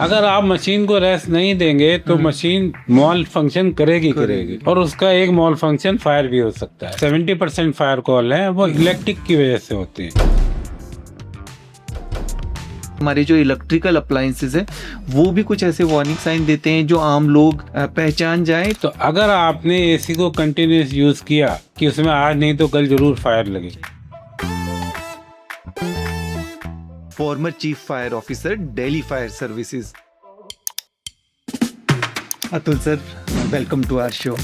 अगर आप मशीन को रेस्ट नहीं देंगे तो मशीन मॉल फंक्शन करेगी और उसका एक मॉल फंक्शन फायर भी हो सकता है। 70% फायर कॉल है वो इलेक्ट्रिक की वजह से होती है। हमारे जो इलेक्ट्रिकल अप्लायंसेस है वो भी कुछ ऐसे वार्निंग साइन देते हैं जो आम लोग पहचान जाएं। तो अगर आपने एसी को कंटिन्यूस यूज किया कि उसमें आज नहीं तो कल जरूर फायर लगे। Former chief fire officer Delhi fire services Atul sir, welcome to our show.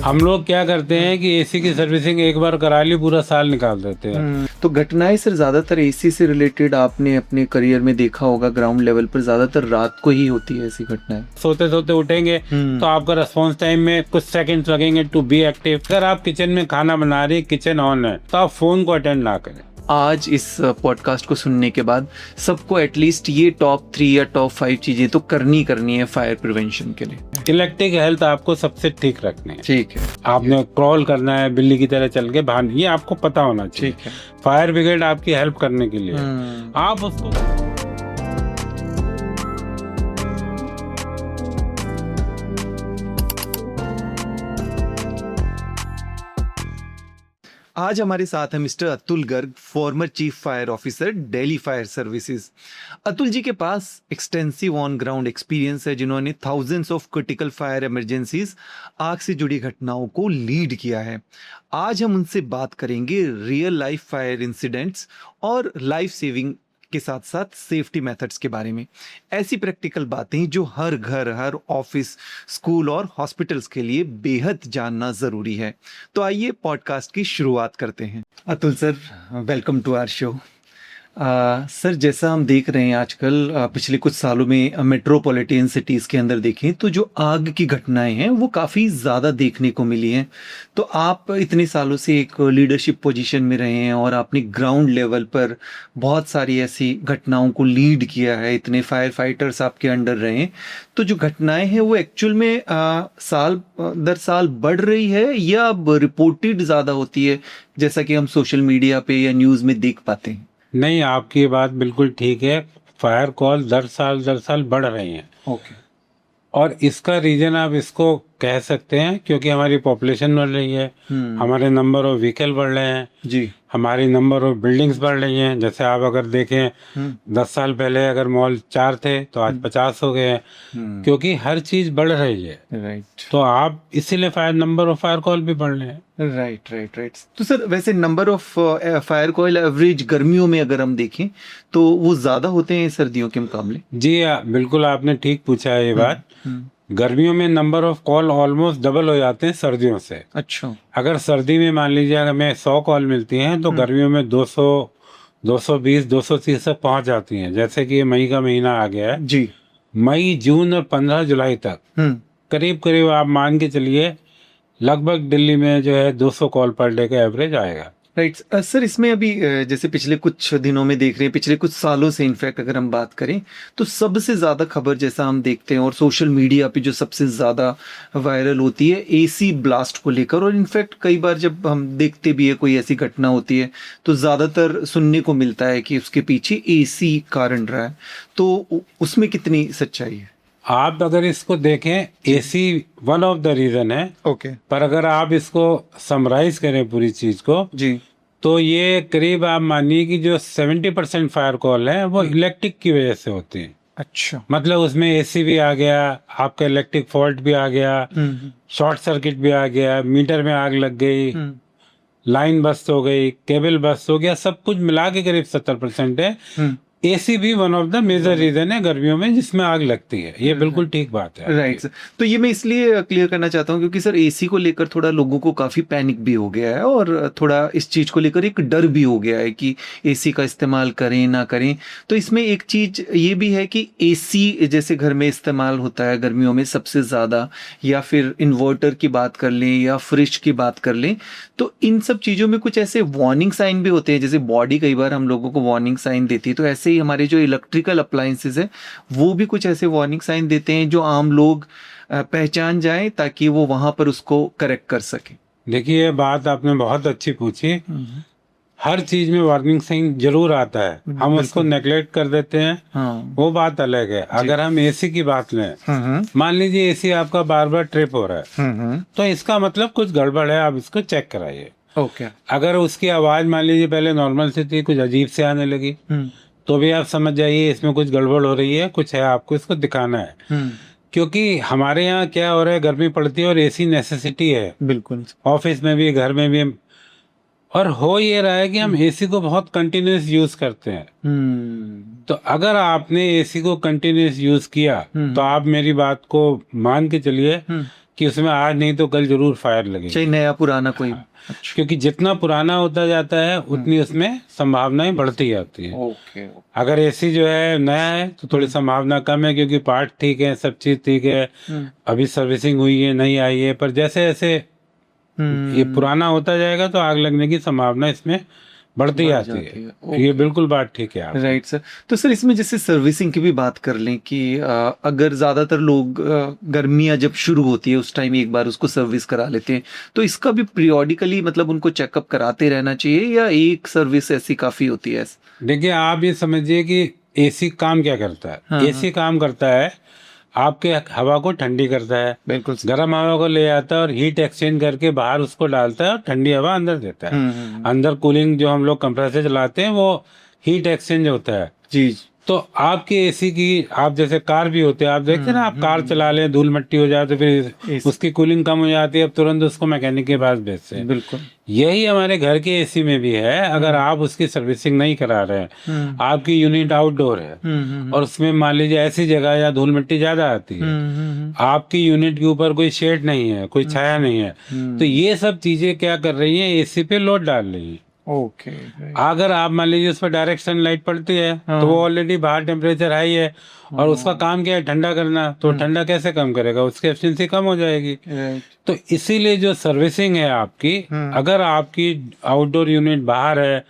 हम लोग क्या करते हैं कि एसी की सर्विसिंग एक बार करा ली पूरा साल निकाल देते हैं। तो घटनाएं सर ज्यादातर एसी से रिलेटेड आपने अपने करियर में देखा होगा, ग्राउंड लेवल पर ज्यादातर रात को ही होती है ऐसी घटनाएं। सोते सोते उठेंगे तो आपका रिस्पॉन्स टाइम में कुछ सेकंड्स लगेंगे टू बी एक्टिव। अगर आप किचन में खाना बना रहे, किचन ऑन है, तो आप फोन को अटेंड ना करें। आज इस पॉडकास्ट को सुनने के बाद सबको एटलीस्ट ये टॉप 3 या टॉप 5 चीजें तो करनी है फायर प्रिवेंशन के लिए। इलेक्ट्रिक हेल्थ आपको सबसे ठीक रखनी है। ठीक है, आपने क्रॉल करना है, बिल्ली की तरह चल के बाहर, ये आपको पता होना चाहिए। ठीक है। फायर ब्रिगेड आपकी हेल्प करने के लिए आप उसको आज हमारे साथ है mister Atul Garg, former chief fire officer Delhi fire services. Atul ji के पास एक्सटेंसिव ऑन ग्राउंड एक्सपीरियंस है, जिन्होंने thousands of critical fire emergencies, आग से जुड़ी घटनाओं को लीड किया है। आज हम उनसे बात करेंगे रियल लाइफ फायर इंसिडेंट्स और लाइफ सेविंग के साथ साथ सेफ्टी मेथड्स के बारे में। ऐसी प्रैक्टिकल बातें जो हर घर, हर ऑफिस, स्कूल और हॉस्पिटल्स के लिए बेहद जानना जरूरी है। तो आइए पॉडकास्ट की शुरुआत करते हैं। Atul sir, welcome to our show. Sir, जैसा हम देख रहे हैं आजकल पिछले कुछ सालों में मेट्रोपॉलिटन सिटीज़ के अंदर देखें तो जो आग की घटनाएं हैं वो काफ़ी ज़्यादा देखने को मिली हैं। तो आप इतने सालों से एक लीडरशिप पोजीशन में रहे हैं और आपने ग्राउंड लेवल पर बहुत सारी ऐसी घटनाओं को लीड किया है, इतने फायर फाइटर्स आपके अंडर रहे हैं। तो जो घटनाएं हैं वो एक्चुअल में साल दर साल बढ़ रही है या अब रिपोर्टेड ज़्यादा होती है, जैसा कि हम सोशल मीडिया पे या न्यूज़ में देख पाते हैं? नहीं, आपकी बात बिल्कुल ठीक है। फायर कॉल दर साल बढ़ रही हैं। ओके। और इसका रीजन आप इसको कह सकते हैं क्योंकि हमारी पॉपुलेशन बढ़ रही है, हमारे नंबर ऑफ व्हीकल बढ़ रहे हैं जी, हमारी नंबर ऑफ बिल्डिंग्स बढ़ रही हैं। जैसे आप अगर देखें 10 साल पहले अगर मॉल 4 थे तो आज 50 हो गए हैं, क्योंकि हर चीज बढ़ रही है। राइट। तो आप इसीलिए नंबर ऑफ फायर कॉल भी बढ़ रहे हैं। राइट। तो सर, वैसे number of fire call average गर्मियों में अगर हम देखें तो वो ज्यादा होते हैं सर्दियों के मुकाबले? जी बिल्कुल, आपने ठीक पूछा है ये बात। गर्मियों में number of call almost double हो जाते हैं सर्दियों से। अच्छा। अगर सर्दी में मान लीजिए हमें 100 कॉल मिलती हैं तो गर्मियों में 200, 220, 230 तक पहुंच जाती हैं। जैसे कि ये मई का महीना आ गया है जी, मई, जून और 15 जुलाई तक करीब आप मान के चलिए लगभग दिल्ली में जो है 200 कॉल पर डे का एवरेज आएगा। राइट। सर, इसमें अभी जैसे पिछले कुछ दिनों में देख रहे हैं, पिछले कुछ सालों से इनफैक्ट अगर हम बात करें तो सबसे ज्यादा खबर जैसा हम देखते हैं और सोशल मीडिया पे जो सबसे ज्यादा वायरल होती है एसी ब्लास्ट को लेकर। और इनफैक्ट कई बार जब हम देखते भी है कोई ऐसी घटना होती है तो ज्यादातर सुनने को मिलता है कि उसके पीछे एसी कारण रहा है। तो उसमें कितनी सच्चाई है? आप अगर इसको देखें, AC one of the reason है। ओके। पर अगर आप इसको समराइज करें पूरी चीज को जी, तो ये करीब आप मानिए कि जो 70% फायर कॉल है वो इलेक्ट्रिक की वजह से होती है। अच्छा। मतलब उसमें एसी भी आ गया, आपका इलेक्ट्रिक फॉल्ट भी आ गया, शॉर्ट सर्किट भी आ गया, मीटर में आग लग गई, लाइन बस्ट हो गई, केबल बस्ट हो गया, सब कुछ मिला के करीब 70% है। एसी भी one of the major reason है गर्मियों में जिसमें आग लगती है। ये बिल्कुल ठीक बात है। Right sir. तो ये मैं इसलिए क्लियर करना चाहता हूँ क्योंकि सर एसी को लेकर थोड़ा लोगों को काफी पैनिक भी हो गया है और थोड़ा इस चीज को लेकर एक डर भी हो गया है कि एसी का इस्तेमाल करें ना करें। तो इसमें एक चीज ये भी है कि एसी जैसे घर में इस्तेमाल होता है गर्मियों में सबसे ज्यादा, या फिर इन्वर्टर की बात कर लें या फ्रिज की बात कर लें, तो इन सब चीजों में कुछ ऐसे वार्निंग साइन भी होते हैं। जैसे बॉडी कई बार हम लोगों को वार्निंग साइन देती है, तो ऐसे ही हमारे जो इलेक्ट्रिकल अप्लायंसेस है वो भी कुछ ऐसे वार्निंग साइन देते हैं जो आम लोग पहचान जाएं ताकि वो वहां पर उसको करेक्ट कर सके। देखिए, ये बात आपने बहुत अच्छी पूछी। हर चीज में वार्निंग साइन जरूर आता है, हम उसको नेग्लेक्ट कर देते हैं। हाँ। वो बात अलग है। अगर हम एसी की बात लें, मान लीजिए एसी आपका बार बार ट्रिप हो रहा है, तो इसका मतलब कुछ गड़बड़ है, आप इसको चेक कराइए। ओके। अगर उसकी आवाज मान लीजिए पहले नॉर्मल से थी, कुछ अजीब से आने लगी, तो भी आप समझ जाइए इसमें कुछ गड़बड़ हो रही है, कुछ है, आपको इसको दिखाना है। क्योंकि हमारे यहाँ क्या हो रहा है, गर्मी पड़ती है और एसी नेसेसिटी है, बिल्कुल। ऑफिस में भी, घर में भी। और हो ये रहा है कि हम एसी को बहुत कंटिन्यूस यूज करते हैं। तो अगर आपने एसी को कंटिन्यूस यूज किया, तो आप मेरी बात को मान के चलिए कि उसमें आज नहीं तो कल जरूर फायर लगेगी, चाहे नया पुराना कोई। अच्छा। क्योंकि जितना पुराना होता जाता है उतनी उसमें संभावनाएं बढ़ती जाती है। ओके। अगर एसी जो है नया है तो थोड़ी संभावना कम है, क्योंकि पार्ट ठीक है, सब चीज ठीक है, अभी सर्विसिंग हुई है, नहीं आई है। पर जैसे जैसे ये पुराना होता जाएगा तो आग लगने की संभावना इसमें बढ़ती जाती है। ये बिल्कुल बात ठीक है आप। Right sir. तो सर इसमें जैसे सर्विसिंग की भी बात कर लें कि अगर ज्यादातर लोग गर्मियां जब शुरू होती है उस टाइम एक बार उसको सर्विस करा लेते हैं, तो इसका भी पीरियोडिकली मतलब उनको चेकअप कराते रहना चाहिए या एक सर्विस ऐसी काफी होती है? देखिए, आप ये समझिए कि एसी काम क्या करता है। हाँ, एसी काम करता है, आपके हवा को ठंडी करता है, बिल्कुल। गर्म हवा को ले आता है और हीट एक्सचेंज करके बाहर उसको डालता है और ठंडी हवा अंदर देता है। अंदर कूलिंग जो हम लोग कंप्रेसर चलाते हैं वो हीट एक्सचेंज होता है। जी। तो आपके एसी की, आप जैसे कार भी होते हैं, आप देखते हैं ना, आप कार चला लें, धूल मिट्टी हो जाए तो फिर उसकी कूलिंग कम हो जाती है, अब तुरंत उसको मैकेनिक के पास भेजते हैं। बिल्कुल। यही हमारे घर के एसी में भी है। अगर आप उसकी सर्विसिंग नहीं करा रहे हैं, आपकी यूनिट आउटडोर है और उसमें मान लीजिए ऐसी जगह या धूल मिट्टी ज्यादा आती है, आपकी यूनिट के ऊपर कोई शेड नहीं है, कोई छाया नहीं है, तो ये सब चीजें क्या कर रही है, एसी पे लोड डाल रही है। ओके। अगर आप मान लीजिए उस पर डायरेक्ट सनलाइट पड़ती है, तो वो ऑलरेडी बाहर टेम्परेचर हाई है और उसका काम क्या है, ठंडा करना। तो ठंडा कैसे कम करेगा, उसकी एफिशिएंसी कम हो जाएगी। तो इसीलिए जो सर्विसिंग है आपकी, अगर आपकी आउटडोर यूनिट बाहर है,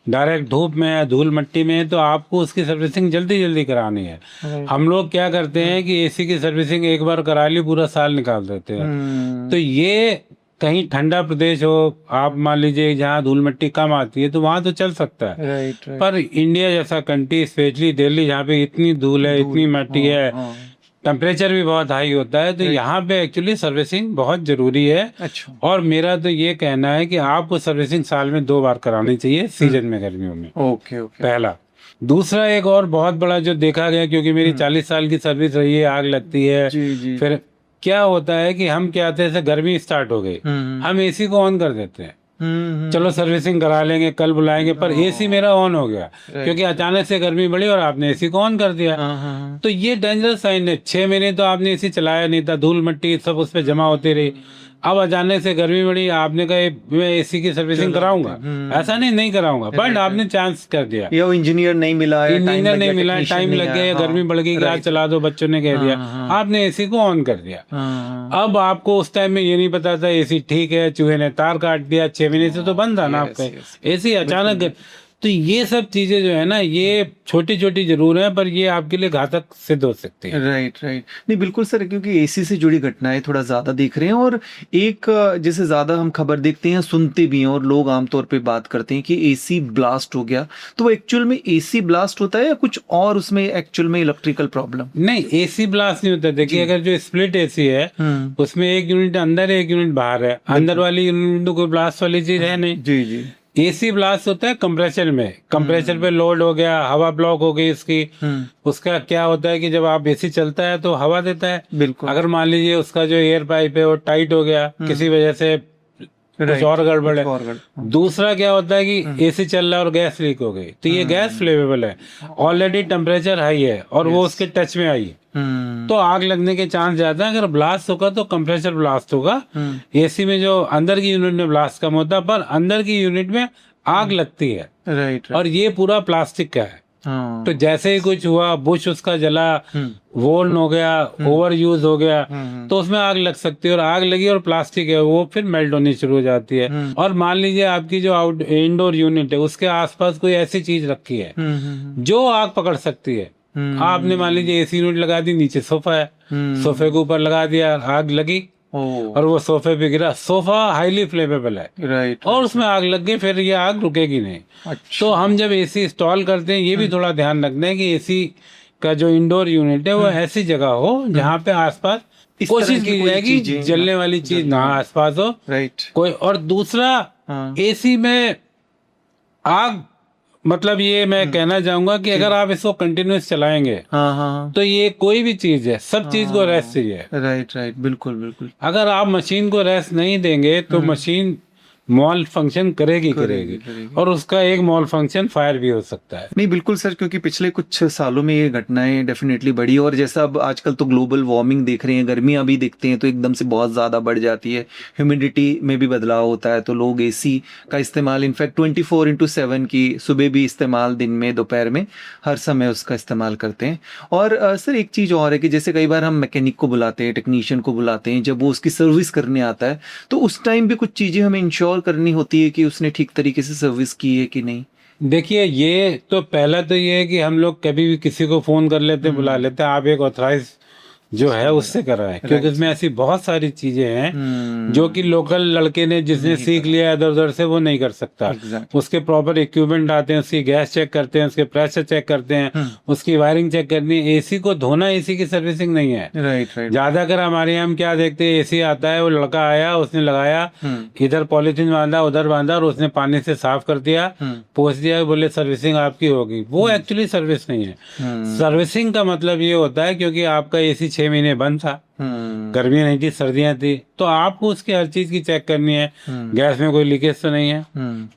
डायरेक्ट धूप में है, धूल मिट्टी में है, तो आपको उसकी सर्विसिंग जल्दी जल्दी करानी है। हम लोग क्या करते हैं कि एसी की सर्विसिंग एक बार करा ली, पूरा साल निकाल देते हैं। तो ये कहीं ठंडा प्रदेश हो, आप मान लीजिए जहाँ धूल मिट्टी कम आती है, तो वहां तो चल सकता है। राइट। पर इंडिया जैसा कंट्री, स्पेशली दिल्ली, जहाँ पे इतनी धूल है, इतनी मिट्टी है, टेम्परेचर भी बहुत हाई होता है, तो यहाँ पे एक्चुअली सर्विसिंग बहुत जरूरी है। अच्छा। और मेरा तो ये कहना है कि आपको सर्विसिंग साल में 2 बार करानी चाहिए, सीजन में, गर्मियों में। ओके। पहला। दूसरा, एक और बहुत बड़ा जो देखा गया, क्योंकि मेरी 40 साल की सर्विस रही है, आग लगती है, जी। फिर क्या होता है कि हम क्या थे, जैसे गर्मी स्टार्ट हो गई, हम एसी को ऑन कर देते हैं, चलो सर्विसिंग करा लेंगे, कल बुलाएंगे, पर एसी मेरा ऑन हो गया क्योंकि अचानक से गर्मी बढ़ी और आपने एसी को ऑन कर दिया। तो ये डेंजरस साइन है। 6 महीने तो आपने एसी चलाया नहीं था, धूल मिट्टी सब उस पर जमा होती रही, अब अचानक से गर्मी बढ़ी, आपने कहा मैं एसी की सर्विसिंग कराऊंगा, ऐसा नहीं कराऊंगा, बट आपने चांस कर दिया, या इंजीनियर नहीं मिला, इंजीनियर नहीं मिला, टाइम लग गया, गर्मी बढ़ गई, आज चला दो, बच्चों ने कह दिया, आपने एसी को ऑन कर दिया। अब आपको उस टाइम में ये नहीं पता था एसी ठीक है, चूहे ने तार काट दिया, 6 महीने से तो बंद था ना आपका एसी, अचानक। तो ये सब चीजें जो है ना, ये छोटी छोटी जरूर है, पर ये आपके लिए घातक सिद्ध हो सकती है। राइट। नहीं बिल्कुल सर, क्योंकि एसी से जुड़ी घटनाएं थोड़ा ज्यादा देख रहे हैं, और एक जैसे ज्यादा हम खबर देखते हैं, सुनते भी हैं, और लोग आमतौर पे बात करते हैं कि एसी ब्लास्ट हो गया, तो वो एक्चुअल में एसी ब्लास्ट होता है या कुछ और उसमें एक्चुअल में इलेक्ट्रिकल प्रॉब्लम? नहीं, एसी ब्लास्ट नहीं होता। देखिए, अगर जो स्प्लिट एसी है उसमें एक यूनिट अंदर है, एक यूनिट बाहर है, अंदर वाली यूनिट तो कोई ब्लास्ट वाली चीज है नहीं। जी। एसी ब्लास्ट होता है कंप्रेसर में, कंप्रेसर पे लोड हो गया, हवा ब्लॉक हो गई इसकी। उसका क्या होता है कि जब आप एसी चलता है तो हवा देता है, बिल्कुल। अगर मान लीजिए उसका जो एयर पाइप है वो टाइट हो गया, किसी वजह से कुछ और गड़बड़ है। दूसरा क्या होता है कि एसी चल रहा है और गैस लीक हो गई, तो ये गैस फ्लेमेबल है, ऑलरेडी टेम्परेचर हाई है और वो उसके टच में आई, तो आग लगने के चांस ज्यादा है। अगर ब्लास्ट होगा तो कंप्रेसर ब्लास्ट होगा, एसी में जो अंदर की यूनिट में ब्लास्ट कम होता है, पर अंदर की यूनिट में आग लगती है। राइट। और ये पूरा प्लास्टिक का है, तो जैसे ही कुछ हुआ, बुश उसका जला, वोल्न हो गया, ओवर यूज हो गया, तो उसमें आग लग सकती है, और आग लगी और प्लास्टिक है वो फिर मेल्ट होनी शुरू हो जाती है। और मान लीजिए आपकी जो इंडोर यूनिट है उसके आसपास कोई ऐसी चीज रखी है जो आग पकड़ सकती है। आपने मान लीजिए एसी यूनिट लगा दी, नीचे सोफा है, सोफे के ऊपर लगा दिया, आग लगी, ओह, और वो सोफे पे गिरा। सोफा हाईली फ्लेमेबल है राइट, और उसमें आग लग गई, फिर ये आग रुकेगी नहीं। अच्छा, तो हम जब एसी इंस्टॉल करते हैं ये भी थोड़ा ध्यान रखना है कि एसी का जो इंडोर यूनिट है वो ऐसी जगह हो जहाँ पे आसपास इस तरह कोशिश की की कोई जाए कि चीजें जलने वाली चीज ना आसपास हो राइट, कोई। और दूसरा, हाँ, एसी में आग, मतलब ये मैं कहना चाहूंगा कि अगर आप इसको कंटिन्यूस चलाएंगे हाँ, हाँ, तो ये कोई भी चीज है, सब चीज को रेस्ट चाहिए। राइट, राइट, बिल्कुल, बिल्कुल, अगर आप मशीन को रेस्ट नहीं देंगे तो मशीन मॉल फंक्शन करेगी करेगी, करेगी करेगी। और उसका एक मॉल फंक्शन फायर भी हो सकता है। नहीं, बिल्कुल सर, क्योंकि पिछले कुछ सालों में ये घटनाएं डेफिनेटली बढ़ी, और जैसा अब आजकल तो ग्लोबल वार्मिंग देख रहे हैं, गर्मियां भी देखते हैं तो एकदम से बहुत ज़्यादा बढ़ जाती है, ह्यूमिडिटी में भी बदलाव होता है, तो लोग एसी का इस्तेमाल इनफैक्ट 24/7 की सुबह भी इस्तेमाल, दिन में, दोपहर में, हर समय उसका इस्तेमाल करते हैं। और सर एक चीज़ और है कि जैसे कई बार हम मैकेनिक को बुलाते हैं, टेक्नीशियन को बुलाते हैं, जब वो उसकी सर्विस करने आता है तो उस टाइम भी कुछ चीज़ें हमें इंश्योर करनी होती है कि उसने ठीक तरीके से सर्विस की है कि नहीं। देखिए, ये तो पहला तो ये है कि हम लोग कभी भी किसी को फोन कर लेते बुला लेते हैं, आप एक ऑथराइज जो है उससे कराएं, क्योंकि इसमें ऐसी बहुत सारी चीजें हैं जो कि लोकल लड़के ने जिसने सीख लिया है इधर उधर से वो नहीं कर सकता। Exactly. उसके प्रॉपर इक्विपमेंट आते हैं, उसकी गैस चेक करते हैं, उसके प्रेशर चेक करते हैं, उसकी वायरिंग चेक करनी है। एसी को धोना एसी की सर्विसिंग नहीं है। राइट, राइट, ज्यादातर हमारे यहाँ हम क्या देखते हैं, एसी आता है, वो लड़का आया, उसने लगाया, इधर पॉलिथीन बांधा, उधर बांधा और उसने पानी से साफ कर दिया, पोंछ दिया, बोले सर्विसिंग आपकी होगी। वो एक्चुअली सर्विस नहीं है। सर्विसिंग का मतलब ये होता है, क्योंकि आपका एसी 6 महीने बंद था, गर्मियां नहीं थी, सर्दियां थी, तो आपको उसकी हर चीज की चेक करनी है। गैस में कोई लीकेज तो नहीं है,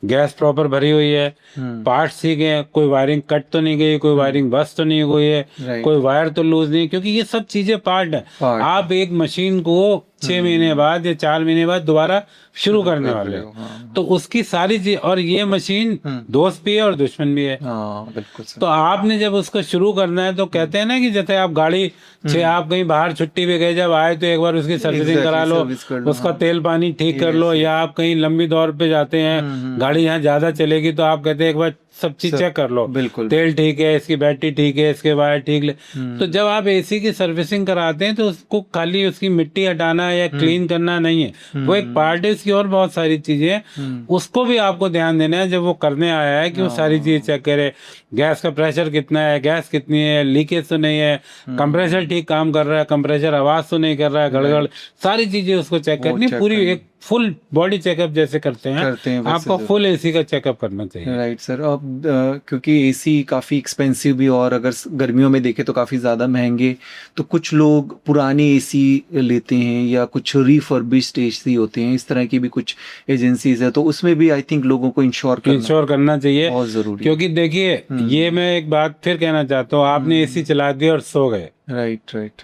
गैस प्रॉपर भरी हुई है, पार्ट्स ठीक है, कोई वायरिंग कट तो नहीं गई, कोई वायरिंग बस्ट तो नहीं हुई है, कोई वायर तो लूज नहीं, क्योंकि ये सब चीजें पार्ट है। आप एक मशीन को 6 महीने बाद या 4 महीने बाद दोबारा शुरू करने वाले हो, तो उसकी सारी चीज, और ये मशीन दोस्त भी है और दुश्मन भी है। बिल्कुल सर। तो आपने जब उसको शुरू करना है तो कहते हैं ना कि जैसे आप गाड़ी से आप कहीं बाहर छुट्टी पे गए, जब आए तो एक बार उसकी सर्विसिंग करा लो, उसका तेल पानी ठीक कर लो, या आप कहीं लंबी दौर पे जाते हैं, गाड़ी यहाँ ज्यादा चलेगी तो आप कहते हैं एक बार सब चीज चेक कर लो, बिल्कुल, तेल ठीक है, इसकी बैटरी ठीक है, इसके वायर ठीक। तो जब आप एसी की सर्विसिंग कराते हैं तो उसको खाली उसकी मिट्टी हटाना या क्लीन करना नहीं है, वो एक पार्ट है इसकी, और बहुत सारी चीजें हैं, उसको भी आपको ध्यान देना है जब वो करने आया है कि वो सारी चीज चेक करे। गैस का प्रेशर कितना है, गैस कितनी है, लीकेज तो नहीं है, कंप्रेसर ठीक काम कर रहा है, कंप्रेसर आवाज तो नहीं कर रहा है, गड़गड़, सारी चीजें उसको चेक करनी, पूरी एक फुल बॉडी चेकअप जैसे करते हैं आपको फुल एसी का चेकअप करना चाहिए। Right sir. अब क्योंकि एसी काफ़ी एक्सपेंसिव भी, और अगर गर्मियों में देखें तो काफ़ी ज़्यादा महंगे, तो कुछ लोग पुराने एसी लेते हैं या कुछ रिफर्बिश्ड एसी होते हैं, इस तरह की भी कुछ एजेंसीज है, तो उसमें भी आई थिंक लोगों को इंश्योर करना चाहिए, बहुत ज़रूरी। क्योंकि देखिए, ये मैं एक बात फिर कहना चाहता हूँ, आपने एसी चला दिया और सो गए, राइट,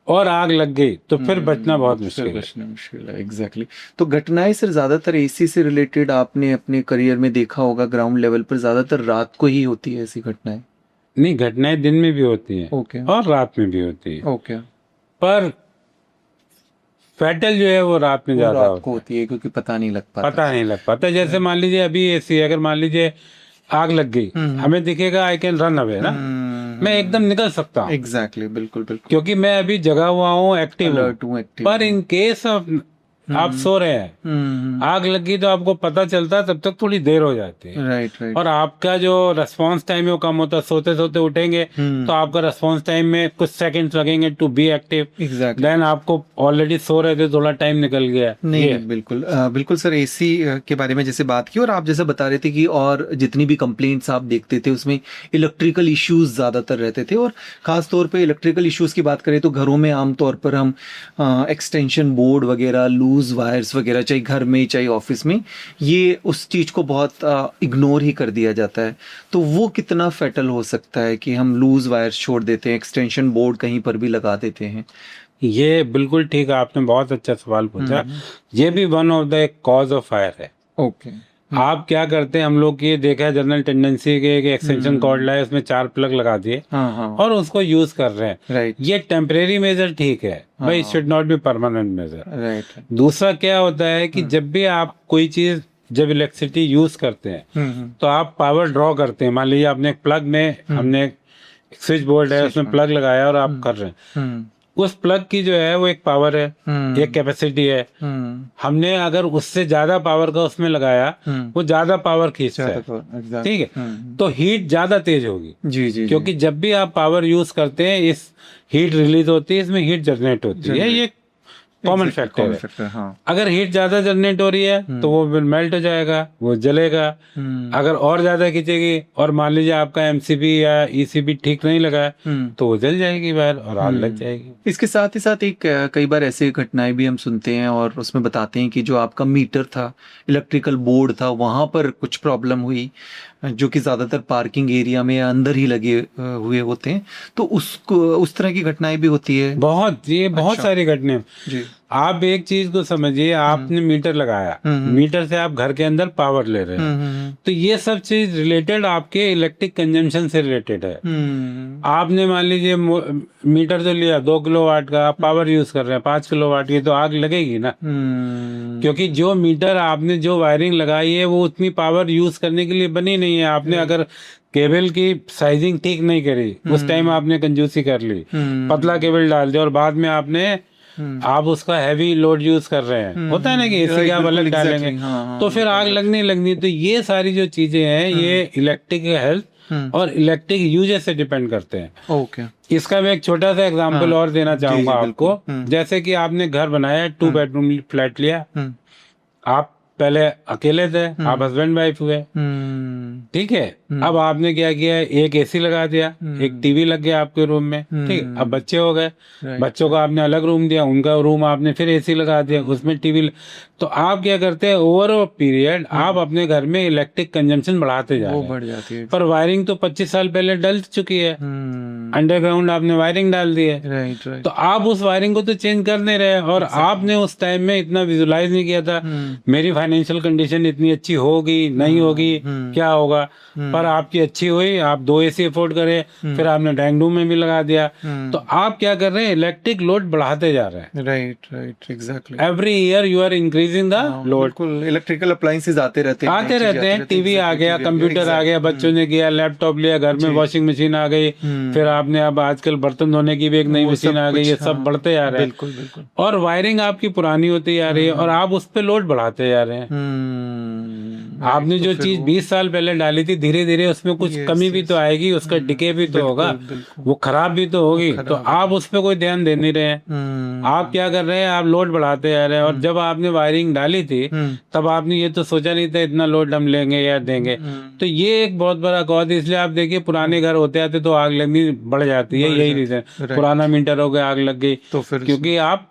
और आग लग गई तो फिर बचना बहुत मुश्किल है। एग्जैक्टली। तो घटनाएं सर ज्यादातर एसी से रिलेटेड आपने अपने करियर में देखा होगा, ग्राउंड लेवल पर ज्यादातर रात को ही होती है ऐसी घटनाएं? नहीं, घटनाएं दिन में भी होती हैं और रात में भी होती है, पर फैटल जो है वो रात में ज्यादा होती है, क्योंकि पता नहीं लग पाता। जैसे मान लीजिए अभी एसी, अगर मान लीजिए आग लग गई, हमें दिखेगा आई कैन रन अवे ना, मैं एकदम निकल सकता हूँ। एग्जैक्टली, बिल्कुल, क्योंकि मैं अभी जगा हुआ हूँ, एक्टिव हूँ। पर इन केस ऑफ आप सो रहे हैं, आग लगी तो आपको पता चलता है तब तक थोड़ी देर हो जाती है, राइट, और आपका जो रेस्पॉन्स टाइम है वो कम होता है। सोते सोते उठेंगे तो आपका रेस्पॉन्स टाइम में कुछ सेकंड्स लगेंगे टू बी एक्टिव, देन आपको ऑलरेडी सो रहे थे, थोड़ा टाइम निकल गया। नहीं, बिल्कुल सर। एसी के बारे में जैसे बात की, और आप जैसे बता रहे थे कि और जितनी भी कंप्लेंट्स आप देखते थे उसमें इलेक्ट्रिकल इश्यूज ज्यादातर रहते थे, और खास तौर पे इलेक्ट्रिकल इश्यूज की बात करें तो घरों में आमतौर पर हम एक्सटेंशन बोर्ड वगैरह, लूज वायर्स वगैरह, चाहे घर में चाहे ऑफिस में, ये उस चीज को बहुत इग्नोर ही कर दिया जाता है। तो वो कितना फैटल हो सकता है कि हम लूज वायर्स छोड़ देते हैं, एक्सटेंशन बोर्ड कहीं पर भी लगा देते हैं? ये बिल्कुल ठीक है, आपने बहुत अच्छा सवाल पूछा। ये भी one of the cause of fire है। आप क्या करते हैं, हम लोग की देखा है जनरल टेंडेंसी के एक्सटेंशन कॉर्ड लाए, उसमें 4 प्लग लगा दिए और उसको यूज कर रहे हैं। ये टेम्परेरी मेजर ठीक है भाई, it should not be permanent major. दूसरा क्या होता है कि जब भी आप कोई चीज, जब इलेक्ट्रिसिटी यूज करते हैं तो आप पावर ड्रॉ करते हैं। मान लीजिए आपने एक प्लग में, हमने स्विच बोर्ड है उसमें प्लग लगाया और आप कर रहे हैं, उस प्लग की जो है वो एक पावर है, एक कैपेसिटी है। हमने अगर उससे ज्यादा पावर का उसमें लगाया, वो ज्यादा पावर खींचता है, ठीक है, तो हीट ज्यादा तेज होगी। जी क्योंकि जब भी आप पावर यूज करते हैं, इस हीट रिलीज होती है, इसमें हीट जनरेट होती है, ये कॉमन फैक्टर है। हाँ। अगर हीट ज्यादा जनरेट हो रही है तो वो मेल्ट हो जाएगा, वो जलेगा। अगर और ज्यादा खींचेगी और मान लीजिए आपका एमसीबी या ईसीबी ठीक नहीं लगा तो वो जल जाएगी वायर और आग लग जाएगी। इसके साथ ही साथ एक कई बार ऐसे घटनाएं भी हम सुनते हैं और उसमें बताते हैं कि जो आपका मीटर था, इलेक्ट्रिकल बोर्ड था, वहां पर कुछ प्रॉब्लम हुई, जो कि ज्यादातर पार्किंग एरिया में अंदर ही लगे हुए होते हैं, तो उसको उस तरह की घटनाएं भी होती है। बहुत सारी घटनाएं जी। आप एक चीज को समझिए, आपने मीटर लगाया, मीटर से आप घर के अंदर पावर ले रहे हैं, तो ये सब चीज रिलेटेड आपके इलेक्ट्रिक कंजम्पशन से रिलेटेड है। आपने मान लीजिए मीटर तो लिया 2 किलोवाट का, आप पावर यूज कर रहे हैं 5 किलोवाट की, तो आग लगेगी ना। क्योंकि जो मीटर आपने जो वायरिंग लगाई है वो उतनी पावर यूज करने के लिए बनी नहीं है। आपने अगर केबल की साइजिंग ठीक नहीं करी, उस टाइम आपने कंजूसी कर ली, पतला केबल डाल दिया और बाद में आपने आप उसका हैवी लोड यूज कर रहे हैं, होता है ना कि एसी का अलग डालेंगे, तो फिर आग लगनी। तो ये सारी जो चीजें हैं ये इलेक्ट्रिक हेल्थ और इलेक्ट्रिक यूजेस से डिपेंड करते हैं। ओके। इसका मैं एक छोटा सा एग्जांपल और देना चाहूंगा आपको। जैसे कि आपने घर बनाया, 2 बेडरूम फ्लैट लिया, आप पहले अकेले थे, आप हस्बैंड वाइफ हुए, ठीक है। अब आपने क्या किया, एक एसी लगा दिया, एक टीवी लग गया आपके रूम में, ठीक। अब बच्चे हो गए, बच्चों को आपने अलग रूम दिया, उनका रूम आपने फिर एसी लगा दिया, उसमें टीवी तो आप क्या करते हैं, ओवर अ पीरियड आप अपने घर में इलेक्ट्रिक कंजम्पशन बढ़ाते जा रहे हैं, बढ़ जाती है। पर वायरिंग तो 25 साल पहले डल चुकी है, अंडरग्राउंड आपने वायरिंग डाल दी है, राइट। तो आप उस वायरिंग को तो चेंज कर नहीं रहे, और आपने उस टाइम में इतना विजुलाइज नहीं किया था मेरी फाइनेंशियल कंडीशन इतनी अच्छी होगी नहीं होगी, क्या होगा। पर आपकी अच्छी हुई, आप 2 एसी अफोर्ड करे, फिर आपने ड्राइंग रूम में भी लगा दिया, तो आप क्या कर रहे हैं, इलेक्ट्रिक लोड बढ़ाते जा रहे हैं। Right, exactly. Every year you are increasing the load. बिल्कुल, इलेक्ट्रिकल अप्लायंसेस आते रहते हैं, टीवी आ गया, कंप्यूटर आ गया, बच्चों ने किया, लैपटॉप लिया, घर में वॉशिंग मशीन आ गई, फिर आपने अब आजकल बर्तन धोने की भी एक नई मशीन आ गई, ये सब बढ़ते जा रहे हैं। बिल्कुल। और वायरिंग आपकी पुरानी होती जा रही है और आप उस पर लोड बढ़ाते जा रहे हैं। आपने जो चीज 20 साल पहले डाली थी, धीरे धीरे उसमें कुछ कमी भी तो आएगी, उसका डिके भी तो होगा, वो खराब भी तो होगी, तो आप उस पर कोई ध्यान दे नहीं रहे हैं। आप क्या कर रहे हैं, आप लोड बढ़ाते जा रहे हैं। और जब आपने वायरिंग डाली थी तब आपने ये तो सोचा नहीं था इतना लोड हम लेंगे या देंगे, तो ये एक बहुत बड़ा कौद। इसलिए आप देखिए पुराने घर होते आते तो आग लगनी बढ़ जाती है, यही रीजन, पुराना मीटर हो गया, आग लग गई, तो फिर क्योंकि आप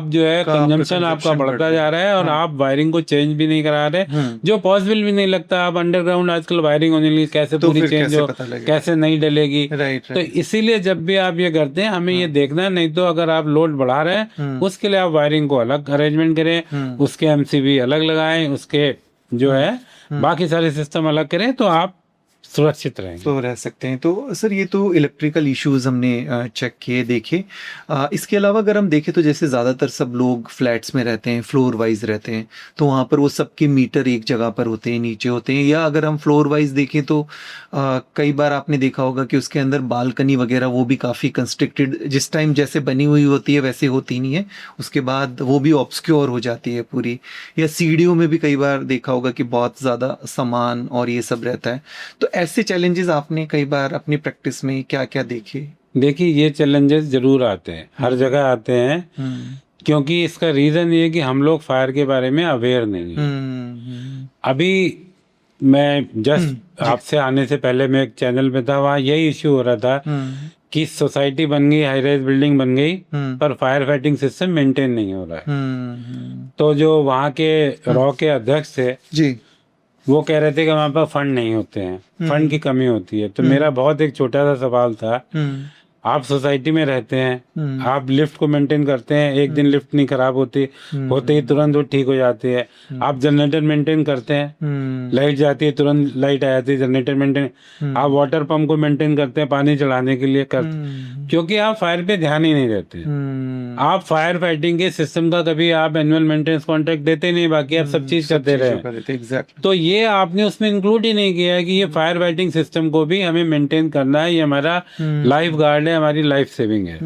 जो है कंजम्पशन आपका बढ़ता जा रहा है और आप वायरिंग को चेंज भी नहीं करा रहे, जो पॉसिबल भी नहीं लगता। आप अंडरग्राउंड आजकल वायरिंग होने लगी, कैसे तो पूरी चेंज हो, कैसे नहीं डलेगी। तो इसीलिए जब भी आप ये करते हैं हमें ये देखना है, नहीं तो अगर आप लोड बढ़ा रहे हैं उसके लिए आप वायरिंग को अलग अरेंजमेंट करें, उसके एमसीबी अलग लगाएं, उसके जो है बाकी सारे सिस्टम अलग करें, तो आप सुरक्षित रहेंगे, तो रह सकते हैं। तो सर ये तो इलेक्ट्रिकल इश्यूज हमने चेक किए, देखे। इसके अलावा अगर हम देखें तो जैसे ज़्यादातर सब लोग फ्लैट्स में रहते हैं, फ्लोर वाइज रहते हैं, तो वहाँ पर वो सबके मीटर एक जगह पर होते हैं, नीचे होते हैं। या अगर हम फ्लोर वाइज देखें तो कई बार आपने देखा होगा कि उसके अंदर बालकनी वगैरह वो भी काफ़ी कंस्ट्रिक्टेड, जिस टाइम जैसे बनी हुई होती है वैसे होती नहीं है, उसके बाद वो भी ऑब्सक्योर हो जाती है पूरी। या सीढ़ियों में भी कई बार देखा होगा कि बहुत ज़्यादा सामान और ये सब रहता है। तो ऐसे चैलेंजेस आपने कई बार अपनी प्रैक्टिस में क्या क्या देखे? देखिए ये चैलेंजेस जरूर आते हैं, हर जगह आते हैं, क्योंकि इसका रीजन ये है कि हम लोग फायर के बारे में अवेयर नहीं है। अभी मैं जस्ट आपसे आने से पहले मैं एक चैनल पे था, वहाँ यही इश्यू हो रहा था कि सोसाइटी बन गई, हाई राइज बिल्डिंग बन गई, पर फायर फाइटिंग सिस्टम मेंटेन नहीं हो रहा है। तो जो वहाँ के रॉ के अध्यक्ष थे जी, वो कह रहे थे कि हमारे पास फंड नहीं होते हैं, फंड की कमी होती है। तो मेरा बहुत एक छोटा सा सवाल था, आप सोसाइटी में रहते हैं, आप लिफ्ट को मेंटेन करते हैं, एक दिन लिफ्ट नहीं खराब होती, होते ही तुरंत वो ठीक हो जाती है। आप जनरेटर मेंटेन करते हैं, लाइट जाती है तुरंत लाइट आ जाती है, जनरेटर मेंटेन। आप वाटर पंप को मेंटेन करते हैं, पानी चढ़ाने के लिए करते, क्योंकि आप फायर पे ध्यान ही नहीं देते। आप फायर फाइटिंग के सिस्टम का कभी आप एनुअल मेंटेनेंस कॉन्ट्रैक्ट देते नहीं, बाकी आप सब चीज करते रहे। तो ये आपने उसमें इंक्लूड ही नहीं किया है कि ये फायर फाइटिंग सिस्टम को भी हमें मेंटेन करना है, ये हमारा लाइफ गार्ड है, है हमारी लाइफ सेविंग है,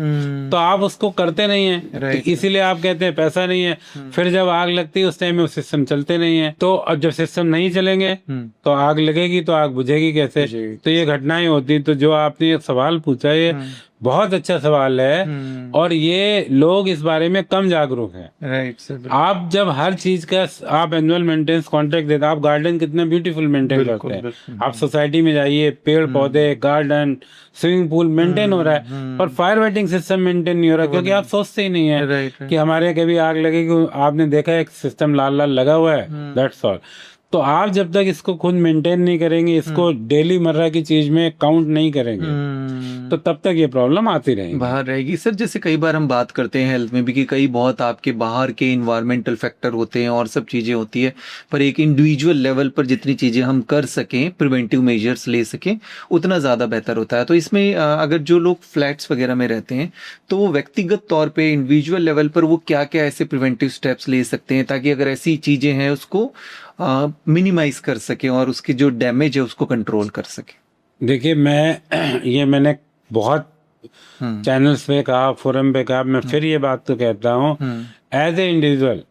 तो आप उसको करते नहीं है, Right. तो इसीलिए आप कहते हैं पैसा नहीं है। फिर जब आग लगती है उस टाइम में वो सिस्टम चलते नहीं है, तो अब जब सिस्टम नहीं चलेंगे तो आग लगेगी, तो आग बुझेगी कैसे? तो ये घटनाएं होती। तो जो आपने ये सवाल पूछा, ये बहुत अच्छा सवाल है, और ये लोग इस बारे में कम जागरूक हैं। Right sir. आप जब हर चीज का आप एनुअल मेंटेनेंस कॉन्ट्रैक्ट देते हैं, आप गार्डन कितना ब्यूटीफुल मेंटेन करते हैं, आप सोसाइटी में जाइए, पेड़ पौधे, गार्डन, स्विमिंग पूल मेंटेन हो रहा है, पर फायर फाइटिंग सिस्टम मेंटेन नहीं हो रहा, क्योंकि आप सोचते ही नहीं है कि हमारे यहाँ कभी आग लगेगी। आपने देखा है एक सिस्टम लाल लाल लगा हुआ है, दैट्स ऑल। तो आप जब तक इसको खुद मेंटेन नहीं करेंगे, इसको डेली मर्रा की चीज में काउंट नहीं करेंगे, तो तब तक ये प्रॉब्लम आती रहेगी, बाहर रहेगी। सर जैसे कई बार हम बात करते हैं हेल्थ में भी कि कई बहुत आपके बाहर के इन्वायरमेंटल फैक्टर होते हैं और सब चीज़ें होती है, पर एक इंडिविजुअल लेवल पर जितनी चीज़ें हम कर सकें, प्रिवेंटिव मेजर्स ले सकें, उतना ज़्यादा बेहतर होता है। तो इसमें अगर जो लोग फ्लैट्स वगैरह में रहते हैं तो वो व्यक्तिगत तौर पर इंडिविजुअल लेवल पर वो क्या क्या ऐसे प्रिवेंटिव स्टेप्स ले सकते हैं ताकि अगर ऐसी चीज़ें हैं उसको मिनिमाइज कर सके और उसकी जो डैमेज है उसको कंट्रोल कर सके? देखिए, मैंने बहुत चैनल्स पे कहा, फोरम पे कहा, मैं फिर ये बात तो कहता हूँ, एज ए इंडिविजुअल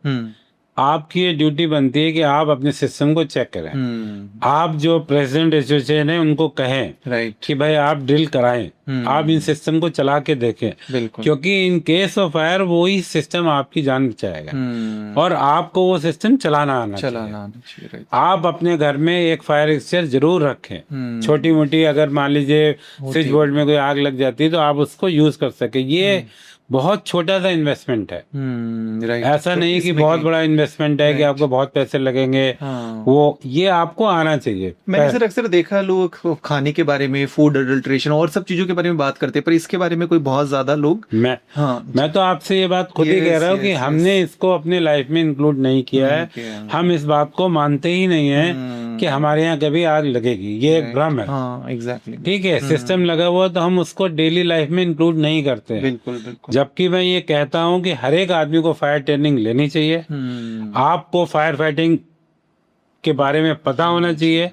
आपकी ये ड्यूटी बनती है कि आप अपने सिस्टम को चेक करें। आप जो प्रेसिडेंट एसोसिएशन है उनको कहें कि भाई आप ड्रिल कराएं, आप इन सिस्टम को चला के देखें, क्योंकि इन केस ऑफ फायर वो ही सिस्टम आपकी जान बचाएगा, और आपको वो सिस्टम चलाना आना चाहिए। आप अपने घर में एक फायर एक्सटिंग्विशर जरूर रखें, छोटी मोटी, अगर मान लीजिए स्विच बोर्ड में कोई आग लग जाती है तो आप उसको यूज कर सके। ये बहुत छोटा सा इन्वेस्टमेंट है, ऐसा नहीं कि बहुत बड़ा इन्वेस्टमेंट है कि आपको बहुत पैसे लगेंगे। वो ये आपको आना चाहिए। मैंने सर अक्सर देखा लोग खाने के बारे में, फूड अडल्ट्रेशन और सब चीजों के बारे में बात करते हैं, पर इसके बारे में कोई बहुत ज्यादा लोग मैं तो आपसे ये बात खुद ही कह रहा हूँ कि हमने इसको अपने लाइफ में इंक्लूड नहीं किया है। हम इस बात को मानते ही नहीं है कि हमारे यहाँ कभी आग लगेगी, ये एक भ्रम है। एग्जैक्टली, ठीक है, सिस्टम लगा हुआ तो हम उसको डेली लाइफ में इंक्लूड नहीं करते। बिल्कुल बिल्कुल। जबकि मैं ये कहता हूं कि हर एक आदमी को फायर ट्रेनिंग लेनी चाहिए, आपको फायर फाइटिंग के बारे में पता होना चाहिए,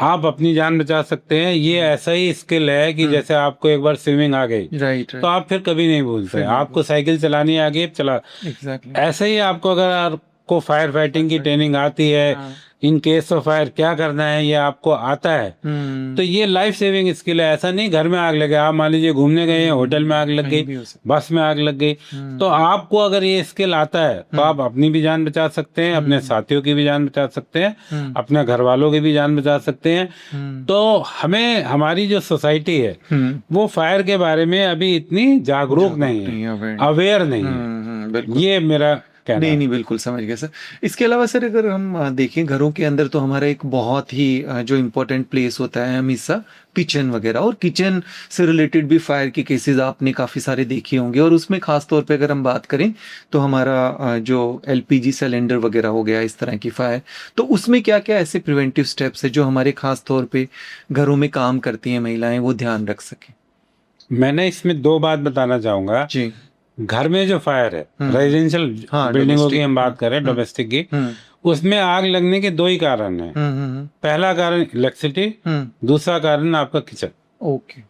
आप अपनी जान बचा सकते हैं। ये ऐसा ही स्किल है कि जैसे आपको एक बार स्विमिंग आ गई, तो आप फिर कभी नहीं भूलते। आपको साइकिल चलानी आ गई, चला। ऐसे ही आपको अगर आपको फायर फाइटिंग की ट्रेनिंग आती है, इन केस ऑफ फायर क्या करना है ये आपको आता है, तो ये लाइफ सेविंग स्किल है। ऐसा नहीं घर में आग लगे, आप मान लीजिए घूमने गए हैं, होटल में आग लग गई, बस में आग लग गई, तो आपको अगर ये स्किल आता है तो आप अपनी भी जान बचा सकते हैं, अपने साथियों की भी जान बचा सकते हैं, अपने घर वालों की भी जान बचा सकते हैं। तो हमें, हमारी जो सोसाइटी है वो फायर के बारे में अभी इतनी जागरूक नहीं है, अवेयर नहीं है। ये मेरा नहीं, बिल्कुल समझ गया सर। इसके अलावा सर अगर हम देखें घरों के अंदर, तो हमारा एक बहुत ही जो इम्पोर्टेंट प्लेस होता है हमेशा किचन वगैरह, और किचन से रिलेटेड भी फायर के केसेस आपने काफ़ी सारे देखे होंगे, और उसमें खास तौर पे अगर हम बात करें तो हमारा जो LPG सिलेंडर वगैरह हो गया, इस तरह की फायर, तो उसमें क्या क्या ऐसे प्रिवेंटिव स्टेप्स है जो हमारे खास तौर पे घरों में काम करती हैं महिलाएं, वो ध्यान रख सकें? मैंने इसमें दो बात बताना चाहूंगा जी। घर में जो फायर है, रेजिडेंशियल बिल्डिंगों की हम बात करें, डोमेस्टिक की, उसमें आग लगने के दो ही कारण हैं। पहला कारण इलेक्ट्रिसिटी, दूसरा कारण आपका किचन। ओके,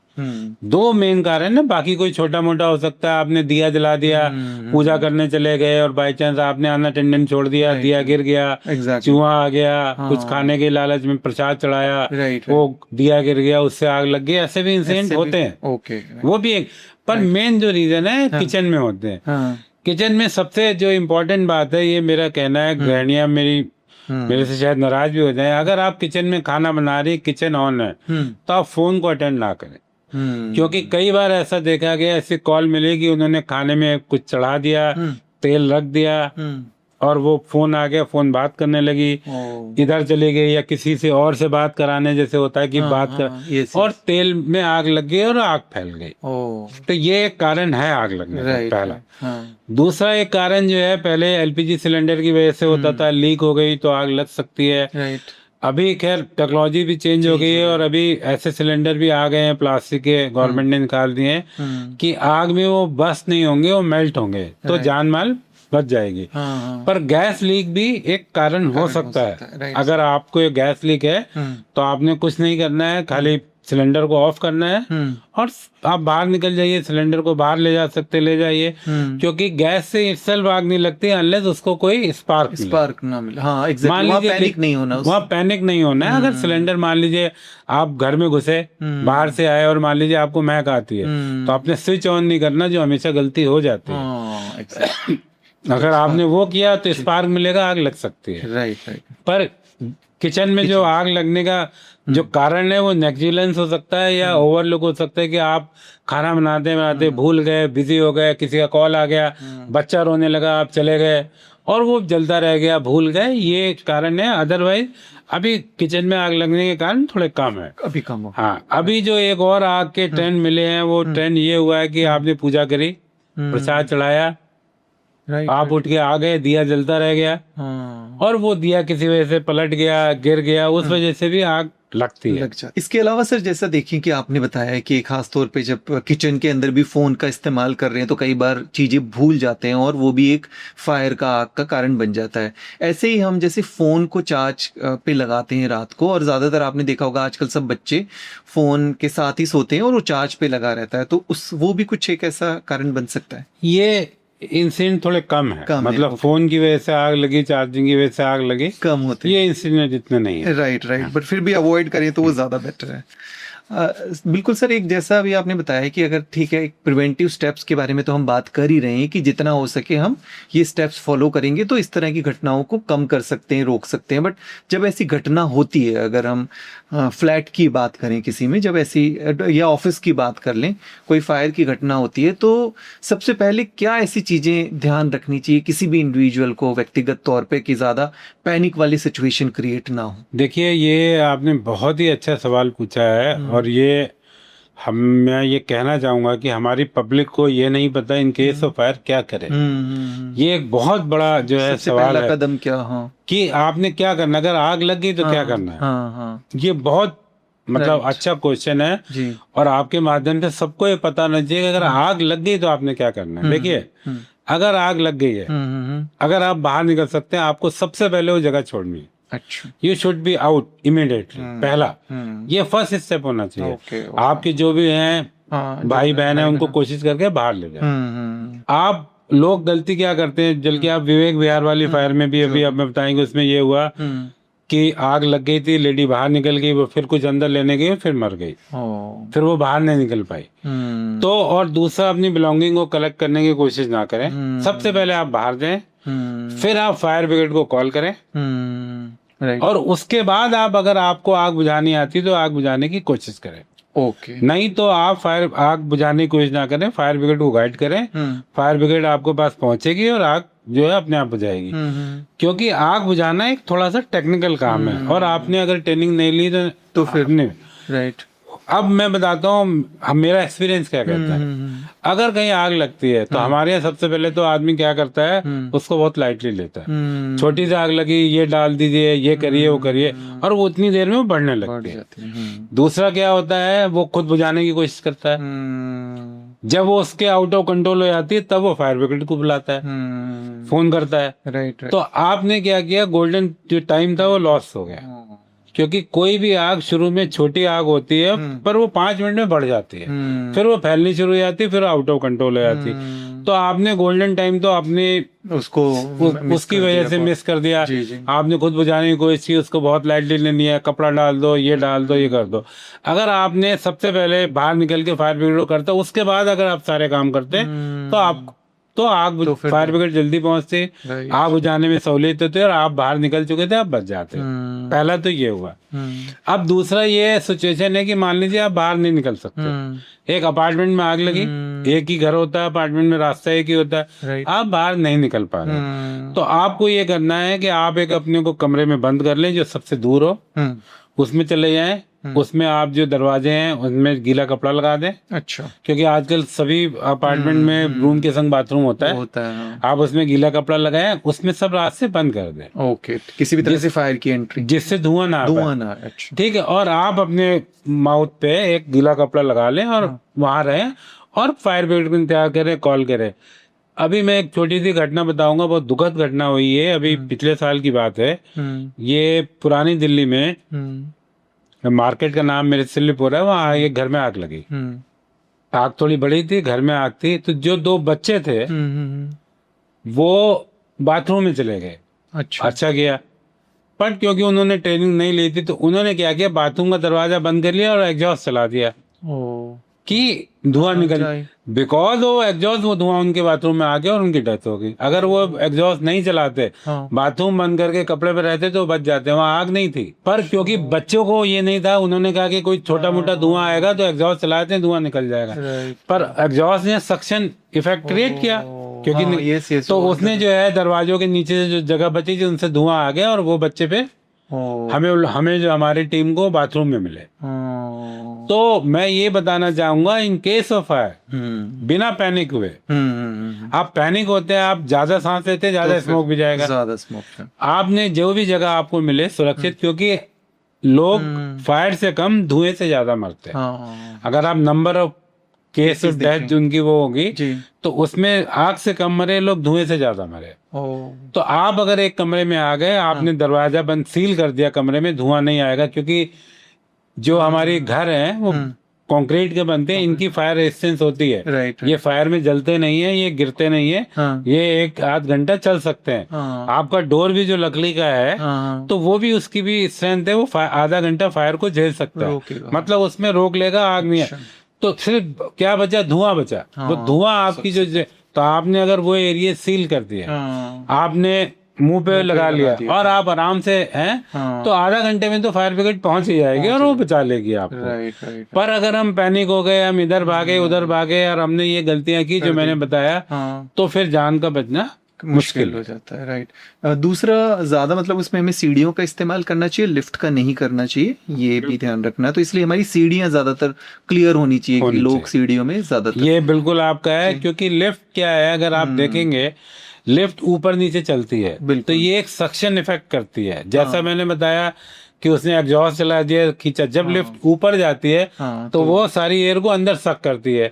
दो मेन कारण है, बाकी कोई छोटा मोटा हो सकता है। आपने दिया जला दिया, पूजा करने चले गए और बाई चांस आपने अनअटेंडेंट छोड़ दिया, दिया गिर गया, चूहा आ गया, कुछ खाने के लालच में प्रसाद चढ़ाया, वो दिया गिर गया, उससे आग लग गई। ऐसे भी इंसिडेंट होते हैं, वो भी एक। पर मेन जो रीजन है किचन में होते हैं। किचन में सबसे जो इम्पोर्टेंट बात है, ये मेरा कहना है, गृहिणियां मेरे से शायद नाराज भी हो जाए, अगर आप किचन में खाना बना रही, किचन ऑन है, तो आप फोन को अटेंड ना करें, क्योंकि कई बार ऐसा देखा गया, ऐसी कॉल मिली कि उन्होंने खाने में कुछ चढ़ा दिया, तेल रख दिया, और वो फोन आ गया, फोन बात करने लगी, इधर चली गई, या किसी से और से बात कराने जैसे होता है कि बात कर, और तेल में आग लग गई और आग फैल गई। तो ये एक कारण है आग लगने का, पहला। दूसरा एक कारण जो है, पहले LPG सिलेंडर की वजह से होता था, लीक हो गई तो आग लग सकती है। अभी खैर टेक्नोलॉजी भी चेंज हो गई है, और अभी ऐसे सिलेंडर भी आ गए हैं प्लास्टिक के, गवर्नमेंट ने निकाल दिए हैं कि आग में वो बस्ट नहीं होंगे, वो मेल्ट होंगे, तो जान माल बच जाएगी। पर गैस लीक भी एक कारण हो सकता है। अगर आपको गैस लीक है तो आपने कुछ नहीं करना है, खाली सिलेंडर को ऑफ करना है और आप बाहर निकल जाइए, सिलेंडर को बाहर ले जा सकते ले जाइए, क्योंकि गैस से इटसेल्फ आग नहीं लगती अनलेस उसको कोई स्पार्क ना मिले। हाँ एग्जैक्टली, वहाँ पैनिक नहीं होना, वहाँ पैनिक नहीं होना है। अगर सिलेंडर मान लीजिए आप घर में घुसे, बाहर से आए और मान लीजिए आपको महक आती है, तो आपने स्विच ऑन नहीं करना, जो हमेशा गलती हो जाती है। अगर आपने वो किया तो स्पार्क मिलेगा, आग लग सकती है। राइट। पर किचन में जो आग लगने का जो कारण है वो नेग्लिजेंस हो सकता है या ओवरलुक हो सकता है कि आप खाना बनाते बनाते भूल गए, बिजी हो गए, किसी का कॉल आ गया, बच्चा रोने लगा, आप चले गए और वो जलता रह गया, भूल गए, ये कारण है। अदरवाइज अभी किचन में आग लगने के कारण थोड़े कम है, अभी कम हो। हाँ, अभी जो एक और आग के ट्रेंड मिले हैं वो ट्रेंड ये हुआ है कि आपने पूजा करी, प्रसाद चढ़ाया, आप उठ के आ गए, दिया जलता रह गया और वो दिया किसी वजह से पलट गया, गिर गया, उस वजह से भी आग लगती है। इसके अलावा सर जैसा देखिए कि आपने बताया है कि खास तौर पे जब किचन के अंदर भी फोन का इस्तेमाल कर रहे हैं तो कई बार चीजें भूल जाते हैं और वो भी एक फायर का, आग का कारण बन जाता है। ऐसे ही हम जैसे फोन को चार्ज पे लगाते हैं रात को, और ज्यादातर आपने देखा होगा आजकल सब बच्चे फोन के साथ ही सोते हैं और वो चार्ज पे लगा रहता है, तो वो भी कुछ एक ऐसा कारण बन सकता है। ये इंसिडेंट थोड़े कम है, मतलब फोन की वजह से आग लगी, चार्जिंग की वजह से आग लगी, कम होते हैं ये इंसिडेंट इतने नहीं है। राइट, बट फिर भी अवॉइड करें तो वो ज्यादा बेटर है। बिल्कुल सर, एक जैसा अभी आपने बताया कि अगर ठीक है, एक प्रिवेंटिव स्टेप्स के बारे में तो हम बात कर ही रहे हैं कि जितना हो सके हम ये स्टेप्स फॉलो करेंगे तो इस तरह की घटनाओं को कम कर सकते हैं, रोक सकते हैं। बट जब ऐसी घटना होती है, अगर हम फ्लैट की बात करें किसी में, जब ऐसी या ऑफिस की बात कर लें, कोई फायर की घटना होती है, तो सबसे पहले क्या ऐसी चीजें ध्यान रखनी चाहिए किसी भी इंडिविजुअल को व्यक्तिगत तौर पे कि ज्यादा पैनिक वाली सिचुएशन क्रिएट ना हो? देखिए, ये आपने बहुत ही अच्छा सवाल पूछा है और ये मैं ये कहना चाहूंगा कि हमारी पब्लिक को ये नहीं पता इन केस ऑफ फायर क्या करे। ये एक बहुत बड़ा जो है सवाल है, कदम क्या, हाँ, कि आपने क्या करना, अगर आग लग गई तो क्या करना है। हाँ। ये बहुत मतलब अच्छा क्वेश्चन है जी। और आपके माध्यम से सबको ये पता होना चाहिए कि अगर आग लग गई तो आपने क्या करना है। देखिए, अगर आग लग गई है, अगर आप बाहर निकल सकते हैं, आपको सबसे पहले वो जगह छोड़नी है। अच्छा, you should be out immediately, पहला ये फर्स्ट स्टेप होना चाहिए। आपके जो भी हैं भाई बहन है, उनको कोशिश करके बाहर ले जाए। आप लोग गलती क्या करते हैं, जबकि आप विवेक विहार वाली फायर में भी अभी अब मैं बताएंगे, उसमें ये हुआ कि आग लग गई थी, लेडी बाहर निकल गई, वो फिर कुछ अंदर लेने गई, फिर मर गई, फिर वो बाहर नहीं निकल पाई। तो और दूसरा, अपनी बिलोंगिंग को कलेक्ट करने की कोशिश ना करें, सबसे पहले आप बाहर जाएं, फिर आप फायर ब्रिगेड को कॉल करें, और उसके बाद आप, अगर आपको आग बुझानी आती तो आग बुझाने की कोशिश करें। नहीं तो आप आग बुझाने की कोशिश ना करें, फायर ब्रिगेड को गाइड करें, फायर ब्रिगेड आपके पास पहुंचेगी और आग जो है अपने आप बुझाएगी। क्योंकि आग बुझाना एक थोड़ा सा टेक्निकल काम है और आपने अगर ट्रेनिंग नहीं ली तो फिर नहीं। राइट। अब मैं बताता हूँ मेरा एक्सपीरियंस क्या कहता है। अगर कहीं आग लगती है तो हमारे यहाँ सबसे पहले तो आदमी क्या करता है, उसको बहुत लाइटली लेता है। छोटी सी आग लगी, ये डाल दीजिए, ये करिए, वो करिए, और वो उतनी देर में वो बढ़ने लगती है। दूसरा क्या होता है, वो खुद बुझाने की कोशिश करता है। जब वो उसके आउट ऑफ कंट्रोल हो जाती है तब वो फायर ब्रिगेड को बुलाता है, फोन करता है। राइट। तो आपने क्या किया, गोल्डन जो टाइम था वो लॉस हो गया। क्योंकि कोई भी आग शुरू में छोटी आग होती है, पर वो 5 मिनट में बढ़ जाती है, फिर वो फैलनी शुरू हो जाती है, फिर आउट ऑफ कंट्रोल हो जाती है। तो आपने गोल्डन टाइम तो अपने उसकी वजह से मिस कर दिया। आपने खुद बुझाने की कोशिश की, उसको बहुत लाइटली लेनी है, कपड़ा डाल दो, ये डाल दो, ये कर दो। अगर आपने सबसे पहले बाहर निकल के फायर ब्रिगेड को करते, उसके बाद अगर आप सारे काम करते तो आग फायर ब्रिगेड जल्दी पहुंचती, आग बुझाने में सहूलियत होती है और आप बाहर निकल चुके थे, आप बच जाते। पहला तो ये हुआ। अब दूसरा ये सिचुएशन है कि मान लीजिए आप बाहर नहीं निकल सकते, एक अपार्टमेंट में आग लगी, एक ही घर होता है, अपार्टमेंट में रास्ता एक ही होता है, आप बाहर नहीं निकल पा रहे, तो आपको ये करना है कि आप एक अपने को कमरे में बंद कर लें जो सबसे दूर हो, उसमें चले जाएं। उसमें आप जो दरवाजे हैं उनमें गीला कपड़ा लगा दें। अच्छा। क्योंकि आजकल सभी अपार्टमेंट में रूम के संग बाथरूम होता है। आप उसमें गीला कपड़ा लगाएं, उसमें सब रास्ते बंद कर दें। ओके। किसी भी तरह से फायर की एंट्री, जिससे धुआं ना आए। अच्छा। ठीक है। और आप अपने माउथ पे एक गीला कपड़ा लगा लें और वहां रहें और फायर ब्रिगेड को इंतजार करें, कॉल करें। अभी मैं एक छोटी सी घटना बताऊंगा, बहुत दुखद घटना हुई है, अभी पिछले साल की बात है। ये पुरानी दिल्ली में मार्केट का नाम मेरे से स्लिप हो रहा है, वहाँ एक घर में आग लगी। आग थोड़ी बड़ी थी, घर में आग थी, तो जो 2 बच्चे थे वो बाथरूम में चले गए। अच्छा किया, पर क्योंकि उन्होंने ट्रेनिंग नहीं ली थी तो उन्होंने क्या किया, बाथरूम का दरवाजा बंद कर लिया और एग्जॉस्ट चला दिया कि धुआं निकल, बिकॉज वो एग्जॉस्ट, वो धुआं उनके बाथरूम में आ गया और उनकी डेथ हो गई। अगर वो एग्जॉस्ट नहीं चलाते, बाथरूम बंद करके कपड़े पे रहते तो बच जाते, वहाँ आग नहीं थी। पर क्योंकि बच्चों को ये नहीं था, उन्होंने कहा कि कोई छोटा मोटा धुआं आएगा तो एग्जॉस्ट चलाते हैं, धुआं निकल जाएगा। पर एग्जॉस्ट ने सक्शन इफेक्ट क्रिएट किया, क्योंकि तो उसने जो है दरवाजों के नीचे जो जगह बची थी उनसे धुआं आ गया और वो बच्चे पे हमें जो हमारी टीम को बाथरूम में मिले। तो मैं ये बताना चाहूंगा, इन केस ऑफ फायर बिना पैनिक हुए, आप पैनिक होते हैं, आप ज्यादा सांस लेते हैं, ज्यादा स्मोक भी जाएगा, ज्यादा स्मोक। आपने जो भी जगह आपको मिले सुरक्षित, क्योंकि लोग फायर से कम धुएं से ज्यादा मरते हैं। अगर आप number of case of death जिनकी वो होगी तो उसमें आग से कम मरे लोग, धुएं से ज्यादा मरे। तो आप अगर एक कमरे में आ गए, आपने दरवाजा बंद सील कर दिया कमरे में, धुआं नहीं आएगा, क्योंकि जो हमारे घर हैं वो कंक्रीट के बनते हैं, इनकी फायर रेजिस्टेंस होती है। ये फायर में जलते नहीं है, ये गिरते नहीं है, ये 1-8 घंटा चल सकते हैं। आपका डोर भी जो लकड़ी का है तो वो भी, उसकी भी स्ट्रेंथ है, वो आधा घंटा फायर को झेल सकता है, मतलब उसमें रोक लेगा, आग नहीं है। तो सिर्फ क्या बचा, धुआं बचा। वो धुआं आपकी जो, तो आपने अगर वो एरिया सील कर दिया, आपने मुंह पे लगा लिया और आप आराम से हैं, तो आधा घंटे में तो फायर ब्रिगेड पहुंच ही जाएगी और वो बचा लेगी आपको। पर अगर हम पैनिक हो गए, हम इधर भागे उधर भागे और हमने ये गलतियां की जो मैंने बताया, तो फिर जान का बचना मुश्किल हो जाता है। राइट। दूसरा, ज्यादा मतलब उसमें हमें सीढ़ियों का इस्तेमाल करना चाहिए, लिफ्ट का नहीं करना चाहिए, ये भी ध्यान रखना। तो इसलिए हमारी सीढ़ियां ज्यादातर क्लियर होनी चाहिए कि लोग सीढ़ियों में ज्यादातर, ये बिल्कुल आपका है, क्योंकि लिफ्ट क्या है, अगर आप देखेंगे लिफ्ट ऊपर नीचे चलती है तो ये एक सक्शन इफेक्ट करती है। जैसा मैंने बताया कि उसने एग्जॉस्ट चला दिया, खींचा, जब लिफ्ट ऊपर जाती है तो वो सारी एयर को अंदर सक करती है,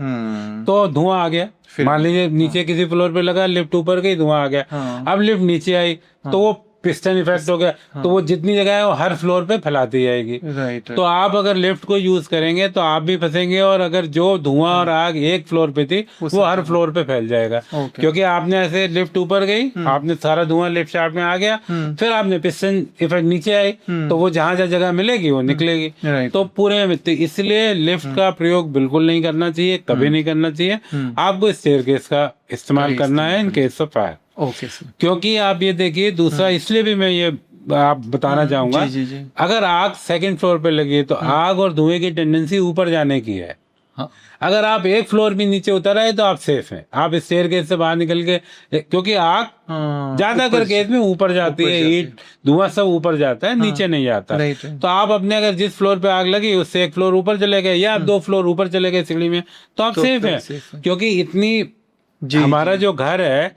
तो धुआं आ गया। मान लीजिए नीचे किसी फ्लोर पे लगा, लिफ्ट ऊपर गई, धुआं आ गया। अब लिफ्ट नीचे आई तो वो पिस्टन इफेक्ट हो गया, तो वो जितनी जगह है वो हर फ्लोर पे फैलाती जाएगी। तो आप अगर लिफ्ट को यूज करेंगे तो आप भी फंसेंगे, और अगर जो धुआं और आग एक फ्लोर पे थी वो हर फ्लोर पे फैल जाएगा, क्योंकि आपने ऐसे लिफ्ट ऊपर गई, आपने सारा धुआं लिफ्ट शाफ्ट में आ गया, फिर आपने पिस्टन इफेक्ट नीचे आई तो वो जहां जहां जगह मिलेगी वो निकलेगी, तो पूरे में। इसलिए लिफ्ट का प्रयोग बिल्कुल नहीं करना चाहिए, कभी नहीं करना चाहिए। आपको स्टेयरकेस का इस्तेमाल करना है इन case of fire. Okay sir. क्योंकि आप ये देखिए, दूसरा इसलिए भी मैं ये आप बताना चाहूंगा, अगर आग 2nd फ्लोर पे लगी तो आग और धुएं की टेंडेंसी ऊपर जाने की है। अगर आप 1 फ्लोर भी नीचे उतर आए तो आप सेफ हैं, आप स्टेयरकेस से बाहर निकल के, क्योंकि आग ज्यादातर केस में ऊपर जाती है, ईट धुआं सब ऊपर जाता है, नीचे नहीं जाता। तो आप अपने अगर जिस फ्लोर पे आग लगी उससे 1 फ्लोर ऊपर चले गए या आप 2 फ्लोर ऊपर चले गए सीढ़ी में, तो आप सेफ हैं, क्योंकि इतनी हमारा जो घर है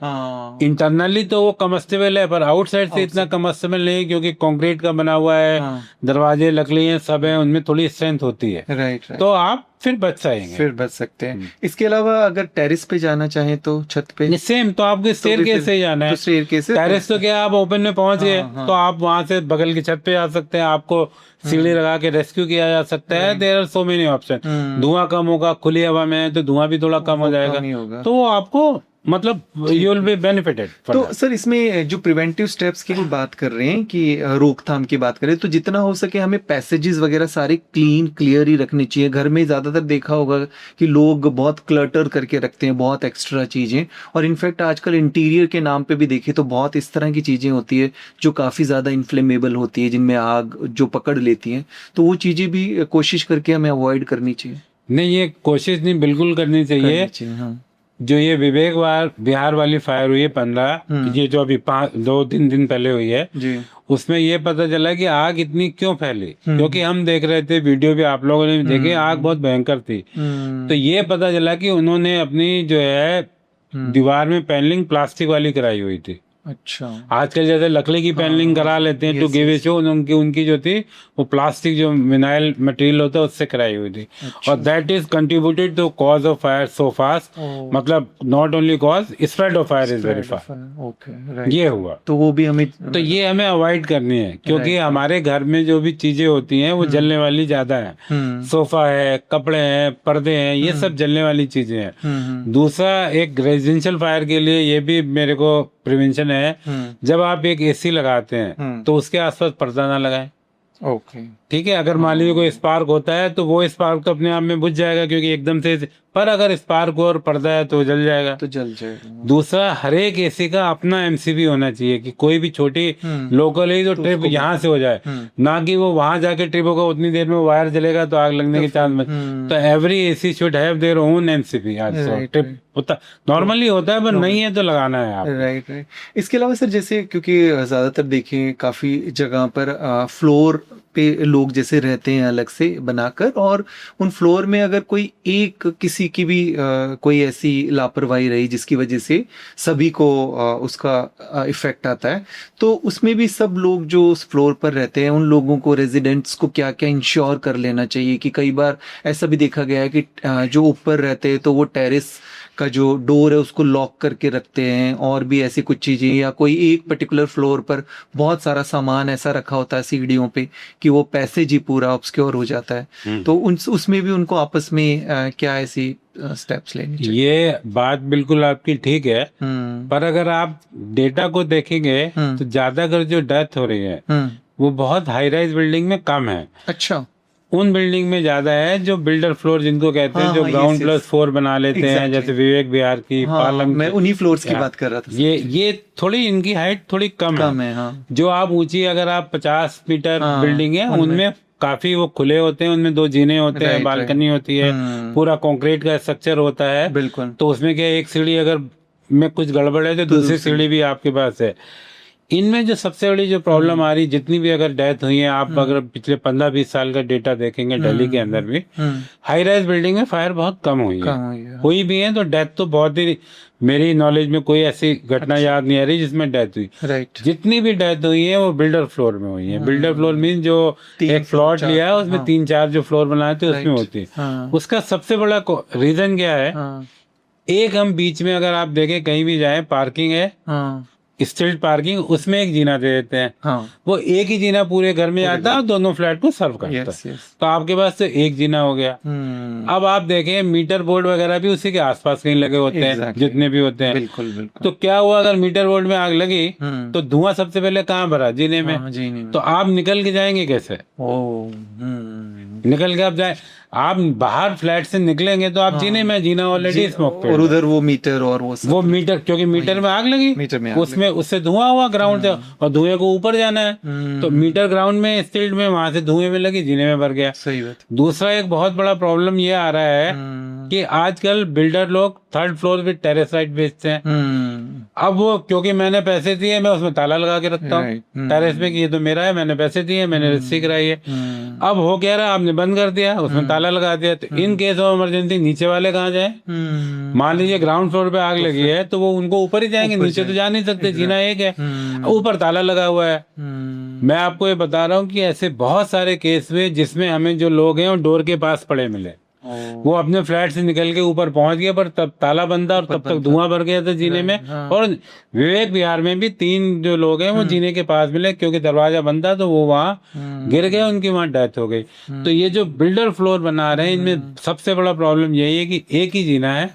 इंटरनली तो वो कमस्टेबल है, पर आउटसाइड से इतना कमस्टेबल नहीं, क्योंकि कंक्रीट का बना हुआ है, दरवाजे लकड़ी हैं सब है, उनमें थोड़ी स्ट्रेंथ होती है। राइट। तो आप फिर बच सकते हैं। इसके अलावा अगर टेरेस पे जाना चाहें तो छत पे सेम, तो आपको स्टेयरकेस से जाना है। टेरेस तो क्या, आप ओपन में पहुंच गए तो आप वहां से बगल की छत पे आ सकते हैं, आपको सीढ़ी लगा के रेस्क्यू किया जा सकता है। There are so many option. धुआं कम होगा, खुली हवा में है तो धुआं भी थोड़ा कम हो जाएगा, तो आपको मतलब यू विल बी बेनिफिटेड। तो सर, इसमें जो प्रिवेंटिव स्टेप्स की बात कर रहे हैं कि रोकथाम की बात करें, तो जितना हो सके हमें पैसेजेस वगैरह सारे क्लियर ही रखने चाहिए। घर में ज्यादातर देखा होगा कि लोग बहुत क्लटर करके रखते हैं, बहुत एक्स्ट्रा चीजें, और इनफैक्ट आजकल इंटीरियर के नाम पे भी देखें तो बहुत इस तरह की चीजें होती है जो काफी ज्यादा इन्फ्लेमेबल होती है, जिनमें आग जो पकड़ लेती है, तो वो चीजें भी कोशिश करके हमें अवॉइड करनी चाहिए। नहीं, ये कोशिश नहीं, बिल्कुल करनी चाहिए। जो ये विवेक बिहार वाली फायर हुई है 15, ये जो अभी 2-3 दिन पहले हुई है जी, उसमें ये पता चला कि आग इतनी क्यों फैली, क्योंकि हम देख रहे थे वीडियो भी, आप लोगों ने भी देखे, आग बहुत भयंकर थी। तो ये पता चला कि उन्होंने अपनी जो है दीवार में पैनलिंग प्लास्टिक वाली कराई हुई थी। अच्छा। आजकल जैसे लकड़ी की पैनलिंग करा लेते हैं to yes, give a show, उनकी उनकी जो थी वो प्लास्टिक जो विनाइल मटेरियल होता है उससे कराई हुई थी, अच्छा। और that is contributed to cause of fire so fast, oh, मतलब not only cause, spread of fire is very spread of fast. fire, okay, right. ये हुआ, तो वो भी हमें तो ये हमें अवॉइड करनी है, क्योंकि Right. हमारे घर में जो भी चीजें होती हैं वो जलने वाली ज्यादा है। सोफा है, कपड़े हैं, पर्दे हैं, ये सब जलने वाली चीजें हैं। दूसरा, एक रेजिडेंशियल फायर के लिए ये भी मेरे को प्रिवेंशन है, जब आप एक एसी लगाते हैं तो उसके आसपास पर्दा ना लगाएं। ओके। ठीक है, अगर मान लीजिए कोई स्पार्क होता है तो वो स्पार्क तो अपने आप में बुझ जाएगा, क्योंकि एकदम से, पर अगर स्पार्क हो और पर्दा है तो जल जाएगा। तो जल जाएगा। दूसरा, हर एक एसी का अपना एमसीबी होना चाहिए, कि कोई भी छोटी लोकल है तो ट्रिप यहाँ से हो जाए, ना कि वो वहां जाके ट्रिप होगा, उतनी देर में वायर जलेगा तो आग लगने के चांस में। तो every AC should have their own MCB. Trip होता नॉर्मली होता है, पर नहीं है तो लगाना है आप। Right right. इसके अलावा सर, जैसे क्योंकि ज्यादातर देखें काफी जगह पर फ्लोर पे लोग जैसे रहते हैं अलग से बनाकर, और उन फ्लोर में अगर कोई एक किसी की भी कोई ऐसी लापरवाही रही जिसकी वजह से सभी को उसका इफेक्ट आता है, तो उसमें भी सब लोग जो उस फ्लोर पर रहते हैं उन लोगों को, रेजिडेंट्स को क्या क्या इंश्योर कर लेना चाहिए? कि कई बार ऐसा भी देखा गया है कि जो ऊपर रहते हैं तो वो टेरेस का जो डोर है उसको लॉक करके रखते हैं, और भी ऐसी कुछ चीजें, या कोई एक पर्टिकुलर फ्लोर पर बहुत सारा सामान ऐसा रखा होता है सीढ़ियों पे कि वो पैसेज ही पूरा ऑब्सक्योर हो जाता है। तो उसमें भी उनको आपस में क्या ऐसी स्टेप्स लेने चाहिए? ये बात बिल्कुल आपकी ठीक है, पर अगर आप डेटा को देखेंगे तो ज्यादातर जो डेथ हो रही है वो बहुत हाई राइज बिल्डिंग में कम है। अच्छा। उन बिल्डिंग में ज्यादा है जो बिल्डर फ्लोर जिनको कहते हैं, जो ग्राउंड प्लस 4 बना लेते हैं, जैसे विवेक विहार की, पालम, मैं उन्हीं फ्लोर्स की बात कर रहा था। ये थोड़ी इनकी हाइट थोड़ी कम है। हाँ। जो आप ऊंची, अगर आप 50 मीटर बिल्डिंग है, उनमें काफी वो खुले होते हैं, उनमें 2 जीने होते हैं, बालकनी होती है, पूरा कंक्रीट का स्ट्रक्चर होता है। बिल्कुल। तो उसमें क्या, एक सीढ़ी अगर में कुछ गड़बड़ है तो दूसरी सीढ़ी भी आपके पास है। इनमें जो सबसे बड़ी जो प्रॉब्लम आ रही, जितनी भी अगर डेथ हुई है, आप अगर पिछले 15-20 साल का डेटा देखेंगे दिल्ली के अंदर भी, हाई राइज बिल्डिंग में फायर बहुत कम हुई है। हुई भी है तो डेथ तो बहुत ही, मेरी नॉलेज में कोई ऐसी घटना याद नहीं आ रही जिसमें डेथ हुई। राइट। जितनी भी डेथ हुई है वो बिल्डर फ्लोर में हुई है। बिल्डर फ्लोर मीन जो एक प्लॉट लिया है उसमें 3-4 जो फ्लोर बनाए थे उसमें होती है। उसका सबसे बड़ा रीजन क्या है? एक, हम बीच में अगर आप देखें कहीं भी जाए, पार्किंग है, स्ट्रीट पार्किंग, उसमें एक जीना दे देते हैं। वो एक ही जीना पूरे घर में आता है और दोनों फ्लैट को सर्व करता है। तो आपके पास तो एक जीना हो गया। अब आप देखें मीटर बोर्ड वगैरह भी उसी के आसपास कहीं लगे होते हैं, जितने भी होते हैं। बिल्कुल बिल्कुल। तो क्या हुआ, अगर मीटर बोर्ड में आग लगी तो धुआं सबसे पहले कहाँ भरा? जीने में। तो आप निकल के जाएंगे कैसे? निकल के आप जाए, आप बाहर फ्लैट से निकलेंगे तो आप जीने में, जीना ऑलरेडी स्मोक पे, और उधर वो मीटर, और वो मीटर, क्योंकि मीटर में आग लगी, मीटर में उसमें उससे धुआं हुआ ग्राउंड से, और धुएं को ऊपर जाना है, तो मीटर ग्राउंड में, स्टील में, वहां से धुएं में लगी, जीने में भर गया। सही बात। दूसरा एक बहुत बड़ा प्रॉब्लम ये आ रहा है कि आजकल बिल्डर लोग 3rd फ्लोर पे टेरेस राइट बेचते हैं। अब वो, क्योंकि मैंने पैसे दिए, मैं उसमें ताला लगा के रखता हूँ टेरेस में, कि ये तो मेरा है, मैंने पैसे दिए, मैंने रजिस्ट्री कराई है। अब हो क्या रहा, आपने बंद कर दिया, उसमें ताला लगा दिया, तो इन केस ऑफ इमरजेंसी नीचे वाले कहाँ जाए? मान लीजिए ग्राउंड फ्लोर पे आग लगी है तो वो उनको ऊपर ही जाएंगे, नीचे तो जा नहीं सकते, जीना एक है, ऊपर ताला लगा हुआ है। मैं आपको ये बता रहा हूँ कि ऐसे बहुत सारे केस हुए जिसमें हमें जो लोग हैं वो डोर के पास पड़े मिले। वो अपने फ्लैट से निकल के ऊपर पहुंच गया, पर तब ताला बंद था और तब तक धुआं भर गया था जीने में। और विवेक विहार में भी 3 जो लोग हैं वो जीने के पास मिले, क्योंकि दरवाजा बंद था तो वो वहां गिर गए, उनकी वहां डेथ हो गई। तो ये जो बिल्डर फ्लोर बना रहे हैं, इनमें सबसे बड़ा प्रॉब्लम यही है कि एक ही जीना है,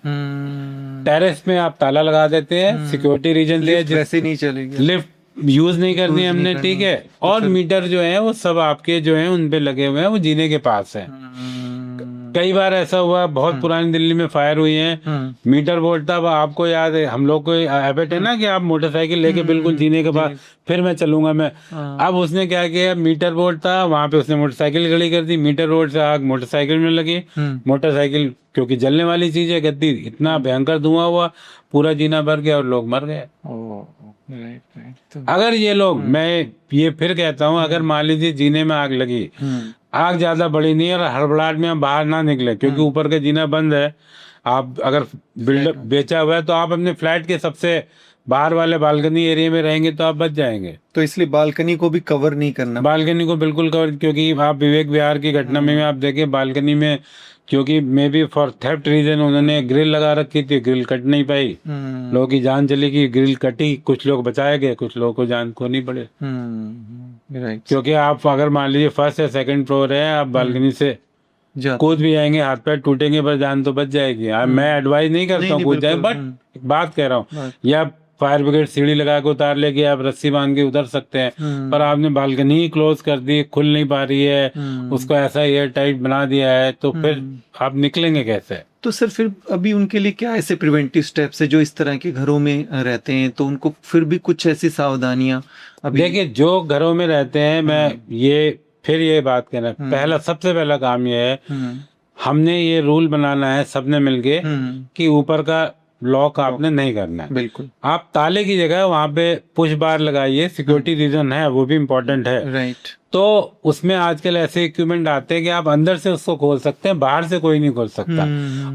टेरेस में आप ताला लगा देते हैं, सिक्योरिटी रीजन से, जैसे नहीं चलेगी, लिफ्ट यूज नहीं करनी हमने, ठीक है, और मीटर जो है वो सब आपके जो है उन पे लगे हुए हैं, वो जीने के पास है। कई बार ऐसा हुआ, बहुत पुरानी दिल्ली में फायर हुई है, मीटर बोर्ड था, आपको याद है, हम लोग को हैबिट है ना कि आप मोटरसाइकिल लेके बिल्कुल जीने के पास, फिर मैं चलूंगा मैं। अब उसने क्या किया, मीटर बोर्ड था वहां पे, उसने मोटरसाइकिल खड़ी कर दी, मीटर बोर्ड से आग मोटरसाइकिल में लगी, मोटरसाइकिल क्योंकि जलने वाली चीज है, गद्दी, इतना भयंकर धुआं हुआ, पूरा जीना भर गया और लोग मर गए। अगर ये लोग, मैं ये फिर कहता हूँ, अगर मान लीजिए जीने में आग लगी, आग ज्यादा बड़ी नहीं है और हड़बड़ाहट में हम बाहर ना निकले, क्योंकि ऊपर का जीना बंद है, आप अगर बिल्डर बेचा हुआ है तो आप अपने फ्लैट के सबसे बाहर वाले बालकनी एरिया में रहेंगे तो आप बच जाएंगे। तो इसलिए बालकनी को भी कवर नहीं करना। बालकनी को बिल्कुल कवर, क्योंकि आप विवेक विहार की घटना में आप देखें बालकनी में, क्योंकि may be for theft reason उन्होंने ग्रिल लगा रखी थी, ग्रिल कट नहीं पाई, लोगों की जान चली गई, ग्रिल कटी, कुछ लोग बचाए गए, कुछ लोगों को जान खोनी पड़े। राइट। क्योंकि आप अगर मान लीजिए फर्स्ट या सेकंड फ्लोर है, आप बालकनी से कूद भी जाएंगे, हाथ पैर टूटेंगे, पर जान तो बच जाएगी। मैं एडवाइस नहीं करता हूँ कूद जाए, बट बात कह रहा हूँ, या फायर ब्रिगेड सीढ़ी लगा के उतार लेके आप रस्सी बांध के उतर सकते हैं, पर आपने बालकनी ही क्लोज कर दी, खुल नहीं पा रही है, उसको ऐसा एयर टाइट बना दिया है, तो फिर आप निकलेंगे कैसे? तो सर फिर अभी उनके लिए क्या ऐसे प्रिवेंटिव स्टेप्स है जो इस तरह के घरों में रहते हैं, तो उनको फिर भी कुछ ऐसी सावधानियां अभी? देखिए, जो घरों में रहते हैं, मैं ये बात कहना, पहला सबसे पहला काम ये है, हमने ये रूल बनाना है सबने मिलके कि ऊपर का लॉक आपने नहीं करना है। बिल्कुल। आप ताले की जगह वहाँ पे पुश बार लगाइए, सिक्योरिटी रीजन है, वो भी इम्पोर्टेंट है। राइट। तो उसमें आजकल ऐसे इक्विपमेंट आते हैं कि आप अंदर से उसको खोल सकते हैं, बाहर से कोई नहीं खोल सकता,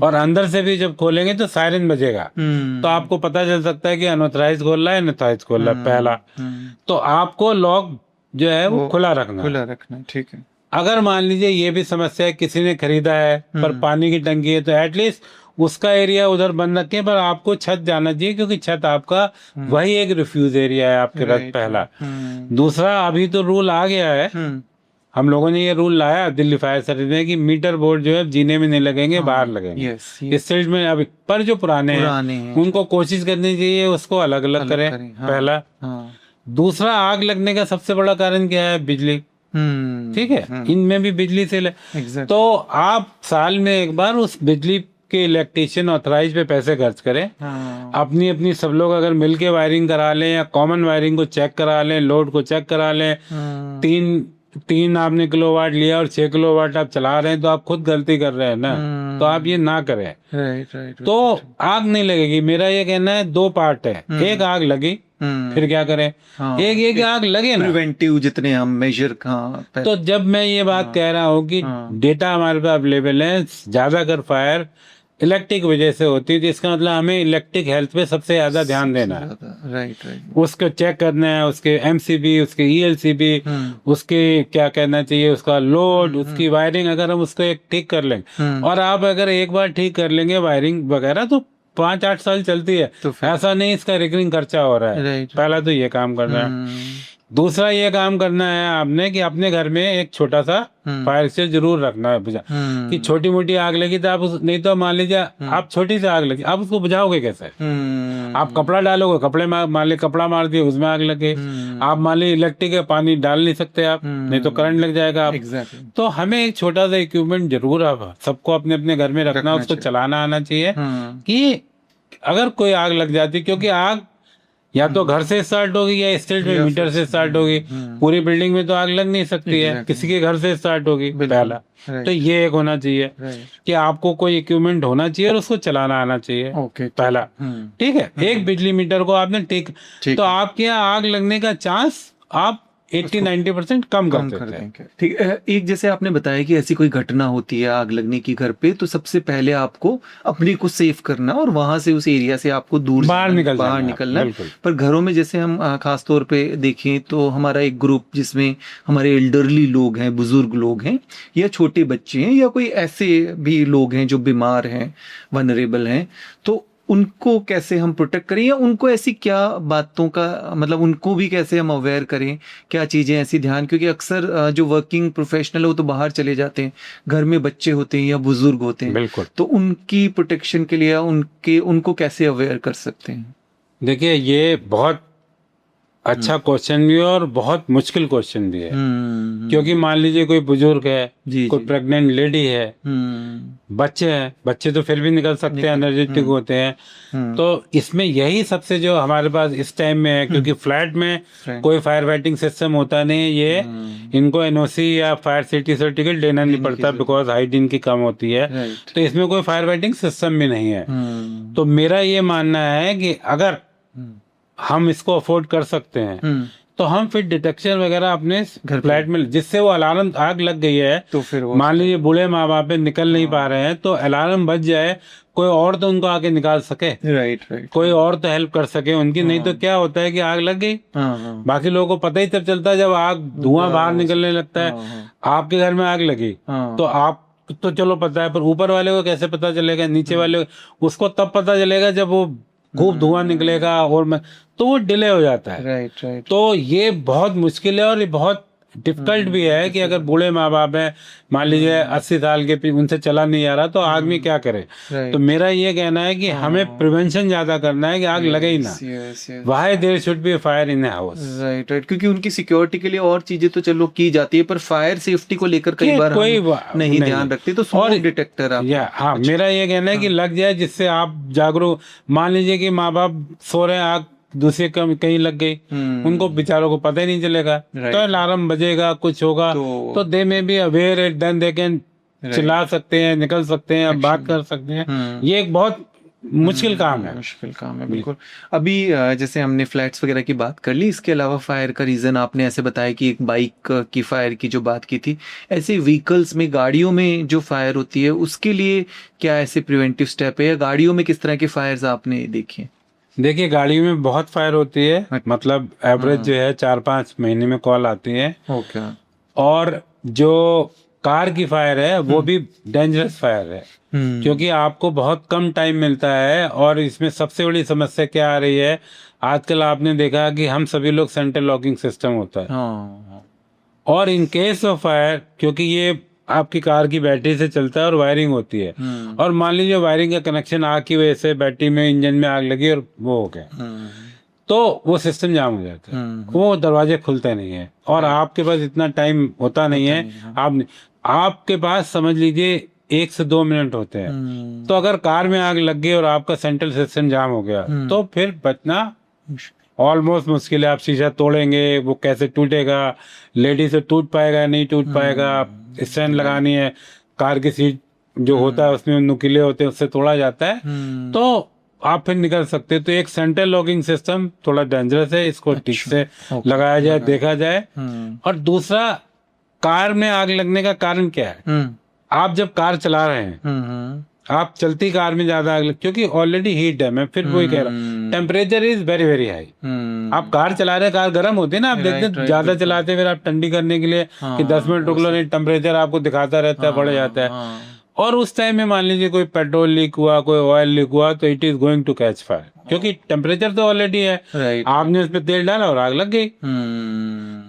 और अंदर से भी जब खोलेंगे तो सायरन बजेगा, तो आपको पता चल सकता है कि अनऑथराइज खोल रहा है, अनऑथराइज खोल रहा है। पहला तो आपको लॉक जो है वो खुला रखना, ठीक है। अगर मान लीजिए ये भी समस्या है, किसी ने खरीदा है पर पानी की टंकी है, तो एटलीस्ट उसका एरिया उधर बंद रखें, पर आपको छत जाना चाहिए, क्योंकि छत आपका वही एक रिफ्यूज एरिया है आपके पास। पहला। दूसरा, अभी तो रूल आ गया है, हम लोगों ने ये रूल लाया दिल्ली फायर सर्विस में कि मीटर बोर्ड जो है जीने में नहीं लगेंगे, बाहर लगेंगे। इस साइड में अभी, पर जो पुराने हैं उनको कोशिश करनी चाहिए उसको अलग अलग करें। पहला। दूसरा, आग लगने का सबसे बड़ा कारण क्या है? बिजली। ठीक है, इनमें भी बिजली से तो आप साल में एक बार उस बिजली के इलेक्ट्रिशियन ऑथराइज पे पैसे खर्च करें। अपनी अपनी सब लोग अगर मिलके वायरिंग करा लें, या कॉमन वायरिंग को चेक करा लें, लोड को चेक करा लें। तीन आपने किलोवाट लिया और 6 किलोवाट आप चला रहे हैं, तो आप खुद गलती कर रहे हैं ना, तो आप ये ना करें। राइट। तो आग नहीं लगेगी। मेरा ये कहना है, 2 पार्ट है, एक आग लगी फिर क्या करें, एक आग लगे ना, प्रिवेंटिव जितने हम मेजर तो जब मैं ये बात कह रहा हूँ कि डेटा हमारे पास अवेलेबल है, ज्यादातर फायर इलेक्ट्रिक वजह से होती है, तो इसका मतलब हमें इलेक्ट्रिक हेल्थ पे सबसे ज्यादा ध्यान देना है। राइट। उसको चेक करना है, उसके एमसीबी, उसके ईएलसीबी, उसके क्या कहना चाहिए, उसका लोड, उसकी वायरिंग, अगर हम उसको एक ठीक कर लेंगे, और आप अगर एक बार ठीक कर लेंगे वायरिंग वगैरह, तो 5-8 साल चलती है। तो ऐसा नहीं इसका रिकरिंग खर्चा हो रहा है। पहला तो ये काम करना है। दूसरा ये काम करना है आपने कि अपने घर में एक छोटा सा फायर एक्सटिंग्विशर जरूर रखना है, बुझा कि छोटी मोटी आग लगी तो आप नहीं तो मान लीजिए आप छोटी सी आग लगी, आप उसको बुझाओगे कैसे? आप कपड़ा डालोगे, कपड़े में मान लीजिए कपड़ा मार दिए, उसमें आग लगे। आप मान लीजिए इलेक्ट्रिक है, पानी डाल नहीं सकते आप, नहीं तो करंट लग जाएगा आप। तो हमें एक छोटा सा इक्विपमेंट जरूर आप सबको अपने अपने घर में रखना, उसको चलाना आना चाहिए, कि अगर कोई आग लग जाती, क्योंकि आग या तो घर से स्टार्ट होगी या स्ट्रीट में मीटर से स्टार्ट होगी, पूरी बिल्डिंग में तो आग लग नहीं सकती है, किसी के घर से स्टार्ट होगी। पहला तो ये एक होना चाहिए कि आपको कोई इक्विपमेंट होना चाहिए और उसको चलाना आना चाहिए। पहला, ठीक है। एक बिजली मीटर को आपने ठीक, तो आपके यहाँ आग लगने का चांस आप 80-90% कम कर देंगे। ठीक। एक जैसे आपने बताया कि ऐसी कोई घटना होती है आग लगने की घर पे, तो सबसे पहले आपको अपने को सेफ करना और वहां से उस एरिया से आपको दूर बाहर निकलना। पर घरों में जैसे हम खास तौर पे देखें तो हमारा एक ग्रुप जिसमें हमारे एल्डरली लोग हैं, बुजुर्ग लोग हैं, या छोटे बच्चे हैं, या कोई ऐसे भी लोग हैं जो बीमार हैं, वनरेबल हैं, तो उनको कैसे हम प्रोटेक्ट करें, या उनको ऐसी क्या बातों का मतलब उनको भी कैसे हम अवेयर करें, क्या चीज़ें ऐसी ध्यान, क्योंकि अक्सर जो वर्किंग प्रोफेशनल है वो तो बाहर चले जाते हैं, घर में बच्चे होते हैं या बुजुर्ग होते हैं, बिल्कुल, तो उनकी प्रोटेक्शन के लिए उनको कैसे अवेयर कर सकते हैं? देखिए, ये बहुत अच्छा क्वेश्चन भी है और बहुत मुश्किल क्वेश्चन भी है, क्योंकि मान लीजिए कोई बुजुर्ग है, कोई प्रेग्नेंट लेडी है, बच्चे हैं, बच्चे तो फिर भी निकल सकते हैं, एनर्जेटिक होते हैं। तो इसमें यही सबसे जो हमारे पास इस टाइम में है, क्योंकि फ्लैट में कोई फायर फाइटिंग सिस्टम होता नहीं, ये इनको एनओसी या फायर सेफ्टी सर्टिफिकेट देना नहीं पड़ता, बिकॉज हाइट इनकी कम होती है, तो इसमें कोई फायर फाइटिंग सिस्टम भी नहीं है। तो मेरा ये मानना है कि अगर हम इसको अफोर्ड कर सकते हैं तो हम फिर डिटेक्शन वगैरह अपने घर पे। फ्लैट में, जिससे वो अलार्म, आग लग गई है तो फिर वो मान लीजिए बूढ़े माँ बाप निकल नहीं पा रहे हैं, तो अलार्म बज जाए, कोई और तो उनको आके निकाल सके, राइट राइट, कोई और तो हेल्प कर सके उनकी। नहीं तो क्या होता है कि आग लग गई, हाँ बाकी लोगों को पता ही तब चलता है जब आग धुआं बाहर निकलने लगता है। हाँ आपके घर में आग लगी हाँ, तो आप तो चलो पता है, पर ऊपर वाले को कैसे पता चलेगा, नीचे वाले उसको तब पता चलेगा जब वो खूब धुआं निकलेगा, और तो वो डिले हो जाता है। राइट राइट, तो ये बहुत मुश्किल है और ये बहुत डिफिकल्ट भी है कि अगर बूढ़े माँ बाप हैं, मान लीजिए 80 साल के, उनसे चला नहीं आ रहा, तो आदमी क्या करे। राइट, तो मेरा ये कहना है कि हमें प्रिवेंशन ज्यादा करना है कि आग लगे ही ना। Why there should be fire in house. Right right, क्योंकि उनकी सिक्योरिटी के लिए और चीजें तो चलो की जाती है, पर फायर सेफ्टी को लेकर कई बार कोई हम नहीं ध्यान रखते। तो स्मोक डिटेक्टर आप, हाँ, मेरा ये कहना है कि लग जाए, जिससे आप जागरूक। मान लीजिए कि माँ बाप सो रहे हैं, आग दूसरे कहीं लग गई, उनको बेचारों को पता ही नहीं चलेगा, तो अलार्म बजेगा, कुछ होगा, तो they may be aware it, then they can चिल्ला सकते हैं, निकल सकते हैं, बात कर सकते हैं। ये एक बहुत मुश्किल काम है, मुश्किल काम है बिल्कुल। अभी जैसे हमने फ्लैट्स वगैरह की बात कर ली, इसके अलावा फायर का रीजन आपने ऐसे बताया कि एक बाइक की फायर की जो बात की थी, ऐसे व्हीकल्स में, गाड़ियों में जो फायर होती है, उसके लिए क्या ऐसे प्रिवेंटिव स्टेप है, या गाड़ियों में किस तरह के फायर्स आपने देखे? देखिए, गाड़ी में बहुत फायर होती है, मतलब एवरेज जो है 4-5 महीने में कॉल आती है। ओके। और जो कार की फायर है वो भी डेंजरस फायर है, क्योंकि आपको बहुत कम टाइम मिलता है। और इसमें सबसे बड़ी समस्या क्या आ रही है, आजकल आपने देखा कि हम सभी लोग सेंट्रल लॉकिंग सिस्टम होता है, और इन केस ऑफ फायर, क्योंकि ये आपकी कार की बैटरी से चलता है और वायरिंग होती है, और मान लीजिए वायरिंग का कनेक्शन आग की वजह से बैटरी में, इंजन में आग लगी और वो हो गया, तो वो सिस्टम जाम हो जाता है, वो दरवाजे खुलते नहीं है, और आपके पास इतना टाइम होता नहीं है। आपके पास समझ लीजिए 1 से 2 मिनट होते हैं। तो अगर कार में आग लग गई और आपका सेंट्रल सिस्टम जाम हो गया, तो फिर बचना ऑलमोस्ट मुश्किल है। आप शीशा तोड़ेंगे, वो कैसे टूटेगा, लेडी से टूट पाएगा, नहीं टूट पाएगा, स्टैंड लगानी है, कार की सीट जो होता है उसमें नुकीले होते हैं, उससे तोड़ा जाता है, तो आप फिर निकल सकते हो। तो एक सेंट्रल लॉकिंग सिस्टम थोड़ा डेंजरस है, इसको ठीक से लगाया जाए, देखा जाए। और दूसरा, कार में आग लगने का कारण क्या है, आप जब कार चला रहे हैं, आप चलती कार में ज्यादा आग क्योंकि ऑलरेडी हीट है, मैं फिर वही कह रहा हूँ, temperature is very very high. आप कार चला रहे हैं, कार गर्म होती है ना, आप देखते हैं ज्यादा चलाते हैं, फिर आप ठंडी करने के लिए कि 10 मिनट रुक लो, नहीं, टेम्परेचर आपको दिखाता रहता है, बढ़ जाता है। और उस टाइम में मान लीजिए कोई पेट्रोल लीक हुआ, कोई ऑयल लीक हुआ, तो it is going to catch fire, क्योंकि टेम्परेचर तो ऑलरेडी है, आपने उसमें तेल डाला और आग लग गई।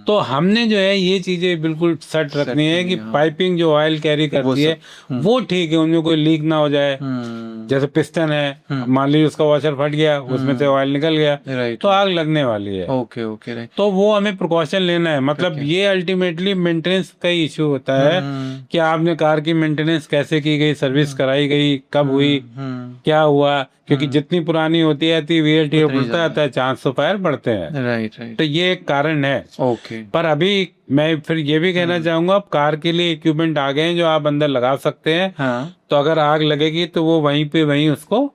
तो हमने जो है ये चीजें बिल्कुल सेट रखनी है कि पाइपिंग जो ऑयल कैरी करती है वो ठीक है, उनमें कोई लीक ना हो जाए। जैसे पिस्टन है, मान लीजिए उसका वॉशर फट गया, उसमें से ऑयल निकल गया, तो आग लगने वाली है। Okay okay, right. तो वो हमें प्रिकॉशन लेना है, मतलब ये अल्टीमेटली मेंटेनेंस का ही इशू होता है कि आपने कार की मेंटेनेंस कैसे की गई, सर्विस कराई गई, कब हुई, क्या हुआ, क्योंकि जितनी पुरानी होती है वीएलटी बढ़ता जाता है, चांस तो फायर बढ़ते हैं। राइट राइट, तो ये एक कारण है। ओके। पर अभी मैं फिर ये भी कहना चाहूंगा, अब कार के लिए इक्विपमेंट आ गए हैं जो आप अंदर लगा सकते हैं। हाँ। तो अगर आग लगेगी तो वो वहीं पे वहीं उसको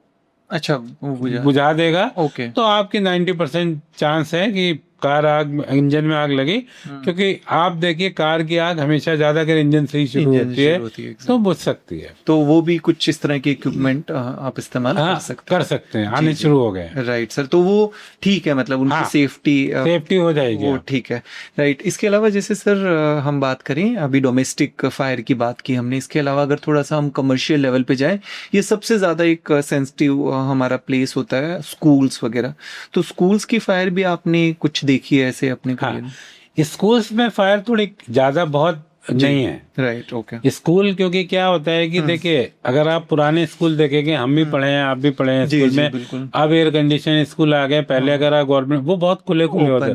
अच्छा बुझा देगा। ओके। तो आपकी 90% चांस है कि कार आग, इंजन में आग लगी, क्योंकि आप देखिए कार की आग हमेशा ज्यादा अगर इंजन से ही शुरू होती है तो बुझ सकती है। तो वो भी कुछ इस तरह के इक्विपमेंट आप इस्तेमाल कर सकते हैं। आने शुरू हो गए। राइट सर, तो वो ठीक है, मतलब उनकी सेफ्टी हो जाएगी, वो ठीक है। राइट। इसके अलावा जैसे सर हम बात करें, अभी डोमेस्टिक फायर की बात की हमने, इसके अलावा अगर थोड़ा सा हम कमर्शियल लेवल पे जाए, ये सबसे ज्यादा एक सेंसिटिव हमारा प्लेस होता है, स्कूल्स वगैरह। तो स्कूल्स की फायर भी आपने कुछ देखी है ऐसे अपने करियर में? स्कूल्स में फायर थोड़ी ज्यादा बहुत नहीं है। Right, okay. स्कूल, क्योंकि क्या होता है कि देखिए, अगर आप पुराने स्कूल देखेंगे, हम भी पढ़े हैं, आप भी पढ़े हैं स्कूल में, अब एयर कंडीशन स्कूल आ गए। पहले अगर आप गवर्नमेंट, वो बहुत खुले होते,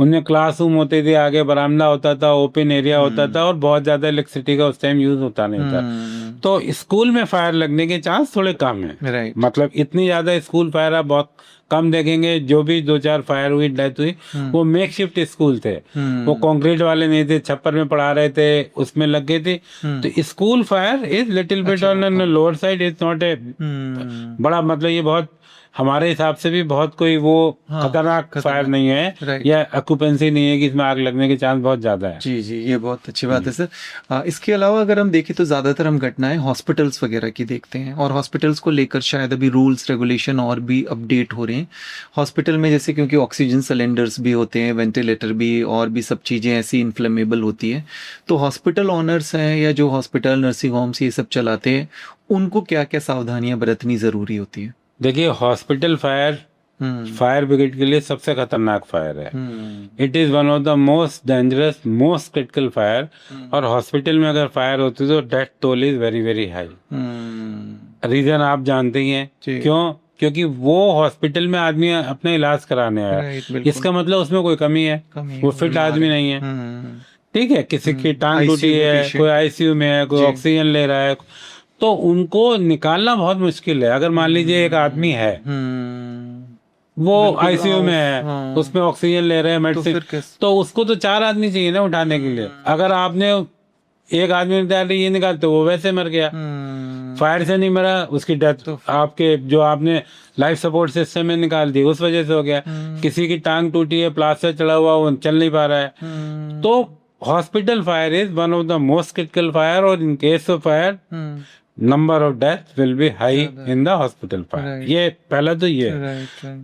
उनमें क्लासरूम होते थे, आगे बरामदा होता था, ओपन एरिया होता था, और बहुत ज्यादा इलेक्ट्रिसिटी का उस टाइम यूज होता नहीं था। तो स्कूल में फायर लगने के चांस थोड़े कम है। मतलब इतनी ज्यादा स्कूल फायर आप बहुत कम देखेंगे। जो भी 2-4 फायर हुई, डेथ हुई, वो मेकशिफ्ट स्कूल थे, वो कंक्रीट वाले नहीं थे, छप्पर में पढ़ा रहे थे, उसमें लग गए थे। तो school fire is little bit on lower side, is not a बड़ा, मतलब ये बहुत हमारे हिसाब से भी बहुत कोई वो खतरनाक फायर नहीं है, Right. या ऑक्यूपेंसी नहीं है कि इसमें आग लगने के चांस बहुत ज्यादा है। जी जी, ये बहुत अच्छी बात है सर। इसके अलावा अगर हम देखें तो ज़्यादातर हम घटनाएं हॉस्पिटल्स वगैरह की देखते हैं, और हॉस्पिटल्स को लेकर शायद अभी रूल्स रेगुलेशन और भी अपडेट हो रहे हैं। हॉस्पिटल में जैसे क्योंकि ऑक्सीजन सिलेंडर्स भी होते हैं, वेंटिलेटर भी, और भी सब चीज़ें ऐसी इन्फ्लेमेबल होती हैं, तो हॉस्पिटल ऑनर्स हैं या जो हॉस्पिटल नर्सिंग होम्स ये सब चलाते हैं, उनको क्या क्या सावधानियां बरतनी ज़रूरी होती है? देखिए, हॉस्पिटल फायर फायर ब्रिगेड के लिए सबसे खतरनाक फायर है। It is one of the most dangerous, most critical fire. और हॉस्पिटल में अगर फायर होती है तो death toll is very very high. Reason आप जानते ही हैं क्यों? क्योंकि वो हॉस्पिटल में आदमी अपना इलाज कराने आया, इसका मतलब उसमें कोई कमी है, वो फिट आदमी नहीं है। ठीक है, किसी की टांग टूटी है, कोई आईसीयू में है, कोई ऑक्सीजन ले रहा है, तो उनको निकालना बहुत मुश्किल है। अगर मान लीजिए एक आदमी है, वो आईसीयू में है, उसमें ऑक्सीजन ले रहे हैं, मेडिसिन, तो उसको तो 4 आदमी चाहिए ना उठाने के लिए। अगर आपने एक आदमी निकाले, ये निकाल, तो वो वैसे मर गया, फायर से नहीं मरा, उसकी डेथ आपके जो आपने लाइफ सपोर्ट सिस्टम में निकाल दी उस वजह से हो गया। किसी की टांग टूटी है, प्लास्टर चढ़ा हुआ, वो चल नहीं पा रहा है। तो hospital fire is one of the most critical fire, और in case of fire number of death will be high in the hospital fire. ये पहला तो ये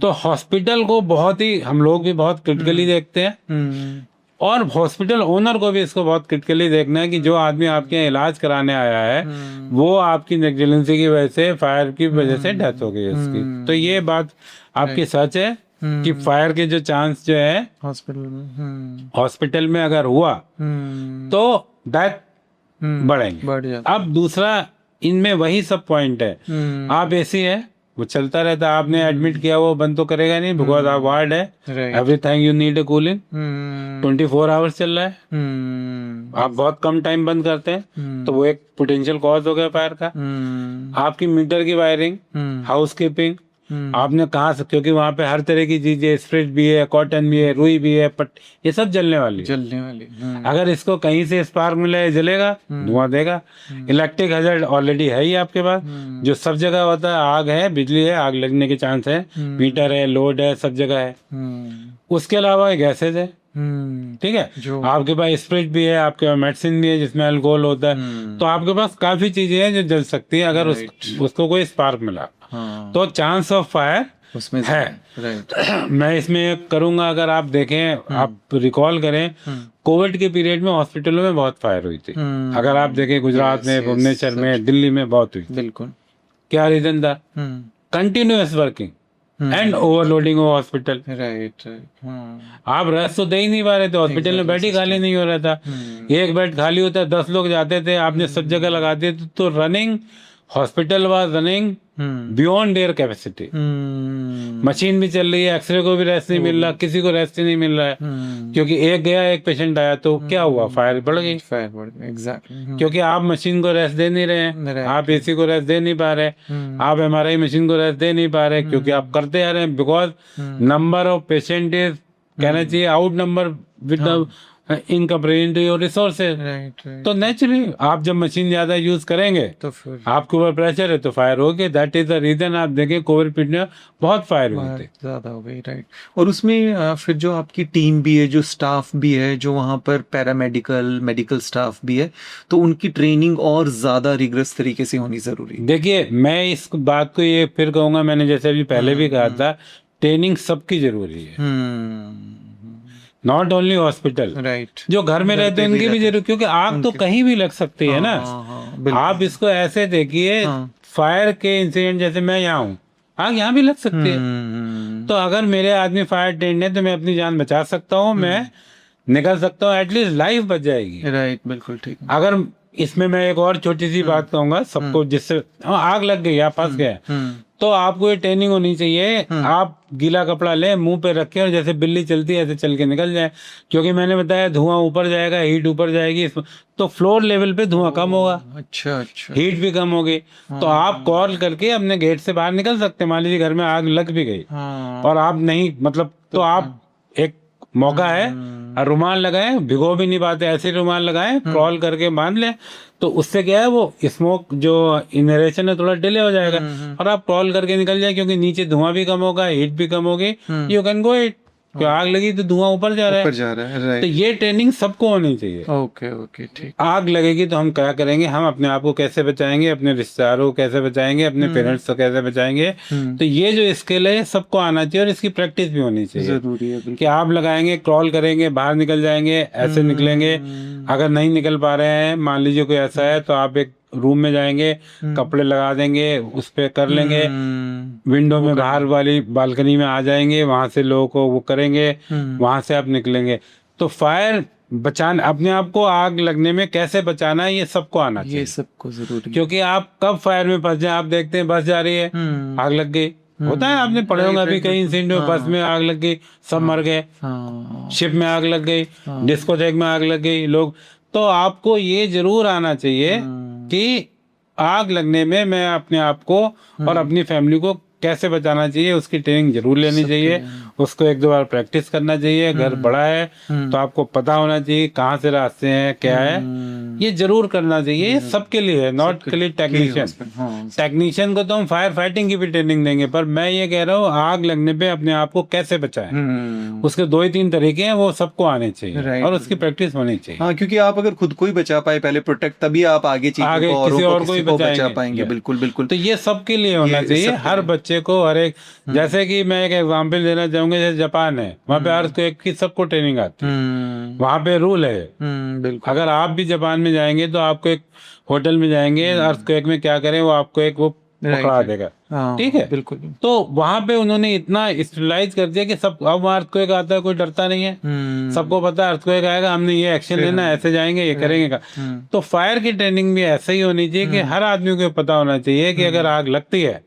तो हॉस्पिटल को बहुत ही, हम लोग भी बहुत क्रिटिकली देखते हैं, और हॉस्पिटल ओनर को भी इसको बहुत क्रिटिकली देखना है कि जो आदमी आपके यहाँ इलाज कराने आया है वो आपकी नेग्लिजेंसी की वजह से, फायर की वजह से डेथ हो गई उसकी। तो ये बात आपकी सच है कि फायर के जो चांस जो है हॉस्पिटल में अगर हुआ तो डेथ बढ़ेंगे। अब दूसरा, इनमें वही सब पॉइंट है, आप एसी है, वो चलता रहता है, आपने एडमिट किया, वो बंद तो करेगा नहीं, बिकॉज आप वार्ड है, everything you need a cooling, 24 hours चल रहा है, आप बहुत कम टाइम बंद करते हैं, तो वो एक पोटेंशियल कॉज हो गया फायर का। आपकी मीटर की वायरिंग, हाउस कीपिंग, आपने कहा से, क्योंकि वहां पे हर तरह की चीजें, स्प्रिट भी है, कॉटन भी है, रुई भी है, ये सब जलने वाली। अगर इसको कहीं से स्पार्क मिले, जलेगा, धुआं देगा। इलेक्ट्रिक हैजर्ड ऑलरेडी है ही आपके पास, जो सब जगह होता है, आग है, बिजली है, आग लगने के चांस है, मीटर है, लोड है, सब जगह है। उसके अलावा गैसेज है, ठीक है, आपके पास स्प्रिट भी है, आपके पास मेडिसिन भी है जिसमें अल्कोहल होता है, तो आपके पास काफी चीजें हैं जो जल सकती है अगर उसको कोई स्पार्क मिला। तो चांस ऑफ फायर उसमें है। मैं इसमें करूंगा, अगर आप देखें, आप रिकॉल करें, कोविड के पीरियड में हॉस्पिटलों में बहुत फायर हुई थी। अगर आप देखें, गुजरात में, भुवनेश्वर में, दिल्ली में बहुत हुई। बिल्कुल। क्या रीजन था? Continuous working and overloading of hospital. आप रेस्ट तो दे ही नहीं पा रहे थे, हॉस्पिटल में बेड ही खाली नहीं हो रहा था। एक बेड खाली होता है, 10 लोग जाते थे, आपने सब जगह लगा दिए, तो running hospital was running beyond their capacity. Machine भी चल रही है, एक्सरे को भी रेस्ट नहीं मिल रहा, किसी को रेस्ट ही नहीं मिल रहा है, क्योंकि एक गया, एक पेशेंट आया, तो क्या हुआ? फायर बढ़ गई। एग्जैक्टली, क्योंकि आप मशीन को रेस्ट दे नहीं रहे हैं, आप एसी को रेस्ट दे नहीं पा रहे, आप एमआरआई मशीन को रेस्ट दे नहीं पा रहे, क्योंकि आप करते आ रहे हैं, because number of patient is, कहना चाहिए, out number with the in comparison to your resources. तो नेचुरली आप जब मशीन ज्यादा यूज करेंगे तो फिर आपके ऊपर प्रेशर है, तो फायर होगी। That is the reason. आप देखें, कोविड पीरियड में बहुत फायर हुई थी, ज्यादा हो गई। राइट। और उसमें फिर जो आपकी टीम भी है, जो स्टाफ भी है, जो वहाँ पर पैरामेडिकल, मेडिकल स्टाफ भी है, तो उनकी ट्रेनिंग और ज्यादा रिगरस तरीके से होनी जरूरी है। देखिए, मैं इस बात को ये फिर कहूंगा, मैंने जैसे अभी पहले भी कहा था, ट्रेनिंग सबकी जरूरी है, नॉट ओनली हॉस्पिटल। राइट। जो घर में रहते हैं उनकी भी जरूर, क्योंकि आग तो कहीं भी लग सकती है ना। आप इसको ऐसे देखिए, फायर के इंसिडेंट, जैसे मैं यहाँ हूँ, आग यहाँ भी लग सकती है, तो अगर मेरे आदमी फायर ट्रेंड है तो मैं अपनी जान बचा सकता हूँ, मैं निकल सकता हूँ, एटलीस्ट लाइफ बच जाएगी। राइट, बिल्कुल ठीक। अगर इसमें मैं एक और छोटी सी बात कहूंगा सबको, जिससे आग लग गई, आप फंस गए, तो आपको ये ट्रेनिंग होनी चाहिए, आप गीला कपड़ा लें, मुंह पे रखें, और जैसे बिल्ली चलती है ऐसे चल के निकल जाए, क्योंकि मैंने बताया धुआं ऊपर जाएगा, हीट ऊपर जाएगी, तो फ्लोर लेवल पे धुआं कम होगा। अच्छा, हीट भी कम होगी, तो आप कॉल करके अपने गेट से बाहर निकल सकते हैं। मान लीजिए घर में आग लग भी गई और आप नहीं, मतलब, तो आप एक मौका है, और रुमाल लगाएं, भिगो भी नहीं पाते ऐसे रुमाल लगाएं, क्रॉल करके बांध लें, तो उससे क्या है वो स्मोक जो इनहेलेशन है थोड़ा डिले हो जाएगा, और आप क्रॉल करके निकल जाए, क्योंकि नीचे धुआं भी कम होगा, हीट भी कम होगी, यू कैन गो इट। आग लगी तो धुआं ऊपर जा रहा है, राइट। तो ये ट्रेनिंग सबको होनी चाहिए। ओके ओके, ठीक। आग लगेगी तो हम क्या करेंगे, हम अपने आप को कैसे बचाएंगे, अपने रिश्तेदारों को कैसे बचाएंगे, अपने पेरेंट्स को कैसे बचाएंगे, तो ये जो स्किल है सबको आना चाहिए, और इसकी प्रैक्टिस भी होनी चाहिए। जरूरी है कि आप लगाएंगे, क्रॉल करेंगे, बाहर निकल जाएंगे, ऐसे निकलेंगे। अगर नहीं निकल पा रहे हैं, मान लीजिए कोई ऐसा है, तो आप एक रूम में जाएंगे, कपड़े लगा देंगे, उस पे कर लेंगे, विंडो में बाहर वाली बालकनी में आ जाएंगे, वहां से लोगों को वो करेंगे, वहां से आप निकलेंगे। तो फायर बचाना, अपने आप को आग लगने में कैसे बचाना है, ये सबको आना चाहिए, ये सबको जरूरी। क्योंकि आप कब फायर में फंस जाए, आप देखते हैं बस जा रही है, आग लग गई, होता है, आपने पढ़े होंगे अभी कई इंसिडेंट में, बस में आग लग गई, सब मर गए, शिप में आग लग गई, डिस्कोथेक में आग लग गई, लोग। तो आपको ये जरूर आना चाहिए कि आग लगने में मैं अपने आप को और अपनी फैमिली को कैसे बचाना चाहिए, उसकी ट्रेनिंग जरूर लेनी चाहिए, उसको एक दो बार प्रैक्टिस करना चाहिए। घर बड़ा है तो आपको पता होना चाहिए कहाँ से रास्ते हैं, क्या है, ये जरूर करना चाहिए। ये सबके लिए है, नॉट के लिए टेक्नीशियन। टेक्नीशियन को तो हम फायर फाइटिंग की भी ट्रेनिंग देंगे, पर मैं ये कह रहा हूँ आग लगने पे अपने आप को कैसे बचाएं, उसके 2 ही 3 तरीके हैं, वो सबको आने चाहिए और उसकी प्रैक्टिस होनी चाहिए। हाँ, क्योंकि आप अगर खुद को ही बचा पाए पहले प्रोटेक्ट, तभी आप आगे किसी और को ही बचा पाएंगे। बिल्कुल बिल्कुल। तो ये सबके लिए होना चाहिए, हर बच्चे को, हर एक। जैसे कि मैं एक एग्जांपल देना चाहूंगा, जैसे जापान है, वहाँ पे अर्थक्वेक की सबको ट्रेनिंग आती है, वहाँ पे रूल है। बिल्कुल। अगर आप भी जापान में जाएंगे तो आपको एक होटल में जाएंगे, अर्थक्वेक में क्या करें, वो आपको एक वो पकड़ा देगा, ठीक है, बिल्कुल। तो वहां पे उन्होंने इतना स्टेबलाइज कर दिया कि सब, अब वहाँ अर्थक्वेक आता है कोई डरता नहीं है, सबको पता है अर्थक्वेक आएगा, हमने ये एक्शन लेना, ऐसे जाएंगे, ये करेंगे का। तो फायर की ट्रेनिंग भी ऐसे ही होनी चाहिए कि हर आदमी को पता होना चाहिए कि अगर आग लगती है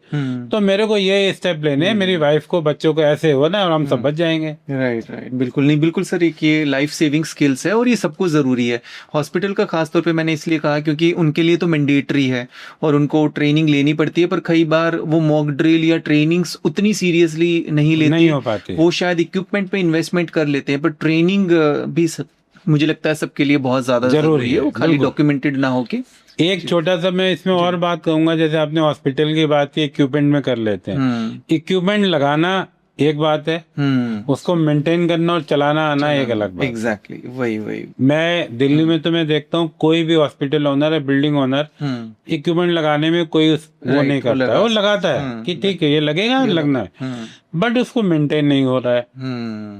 तो मेरे को ये स्टेप लेने हैं, मेरी वाइफ को, बच्चों को ऐसे हो ना, और हम सब बच जाएंगे। राइट राइट, बिल्कुल। नहीं, बिल्कुल सर, एक ये लाइफ सेविंग स्किल्स है और ये सबको जरूरी है। हॉस्पिटल का खास तौर पे मैंने इसलिए कहा क्योंकि उनके लिए तो मैंडेटरी है और उनको ट्रेनिंग लेनी पड़ती है, पर कई बार वो मॉक ड्रिल या ट्रेनिंग्स उतनी सीरियसली नहीं लेते, नहीं हो पाती। वो शायद इक्विपमेंट पे इन्वेस्टमेंट कर लेते हैं, पर ट्रेनिंग भी मुझे लगता है सबके लिए बहुत ज्यादा जरूरी है, वो खाली डॉक्यूमेंटेड ना हो के। एक छोटा सा मैं इसमें और बात कहूंगा, जैसे आपने हॉस्पिटल की बात की, इक्विपमेंट में कर लेते हैं, इक्विपमेंट लगाना एक बात है, उसको मेंटेन करना और चलाना आना एक अलग बात। एग्जैक्टली, वही। मैं दिल्ली में तो मैं देखता हूँ कोई भी हॉस्पिटल ओनर है, बिल्डिंग ओनर, इक्विपमेंट लगाने में कोई वो नहीं करता है, वो लगाता है कि ठीक है ये लगेगा, लगना है, बट उसको मेंटेन नहीं हो रहा है।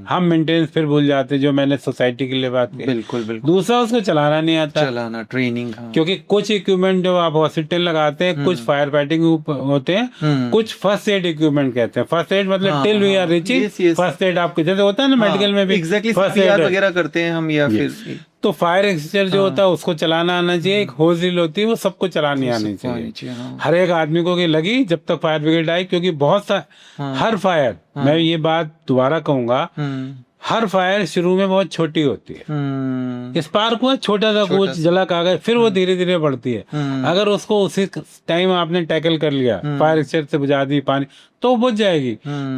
हम मेंटेनेंस फिर भूल जाते हैं, जो मैंने सोसाइटी के लिए बात की। बिल्कुल। दूसरा, उसको चलाना नहीं आता, चलाना, ट्रेनिंग। क्योंकि कुछ इक्विपमेंट जो आप हॉस्पिटल लगाते हैं, कुछ फायर फाइटिंग होते हैं, कुछ फर्स्ट एड इक्विपमेंट कहते हैं। फर्स्ट एड मतलब till we are reaching, first aid आपके जैसे होता है ना मेडिकल में भी, फर्स्ट एड वगैरह करते हैं हम, या फिर तो फायर एक्सटिंग्विशर जो होता है उसको चलाना आना चाहिए। एक होज ड्रिल होती है, वो सबको चलानी आनी चाहिए, हर एक आदमी को कि लगी जब तक फायर ब्रिगेड आई, क्योंकि बहुत सा हर फायर, मैं ये बात दोबारा कहूंगा, हर फायर शुरू में बहुत छोटी होती है। स्पार्क हुआ, छोटा सा कुछ जला कागज, फिर वो धीरे धीरे बढ़ती है। अगर उसको उसी टाइम आपने टैकल कर लिया, फायर एक्सटिंग्विशर से बुझा दी पानी, तो बुझ जाएगी।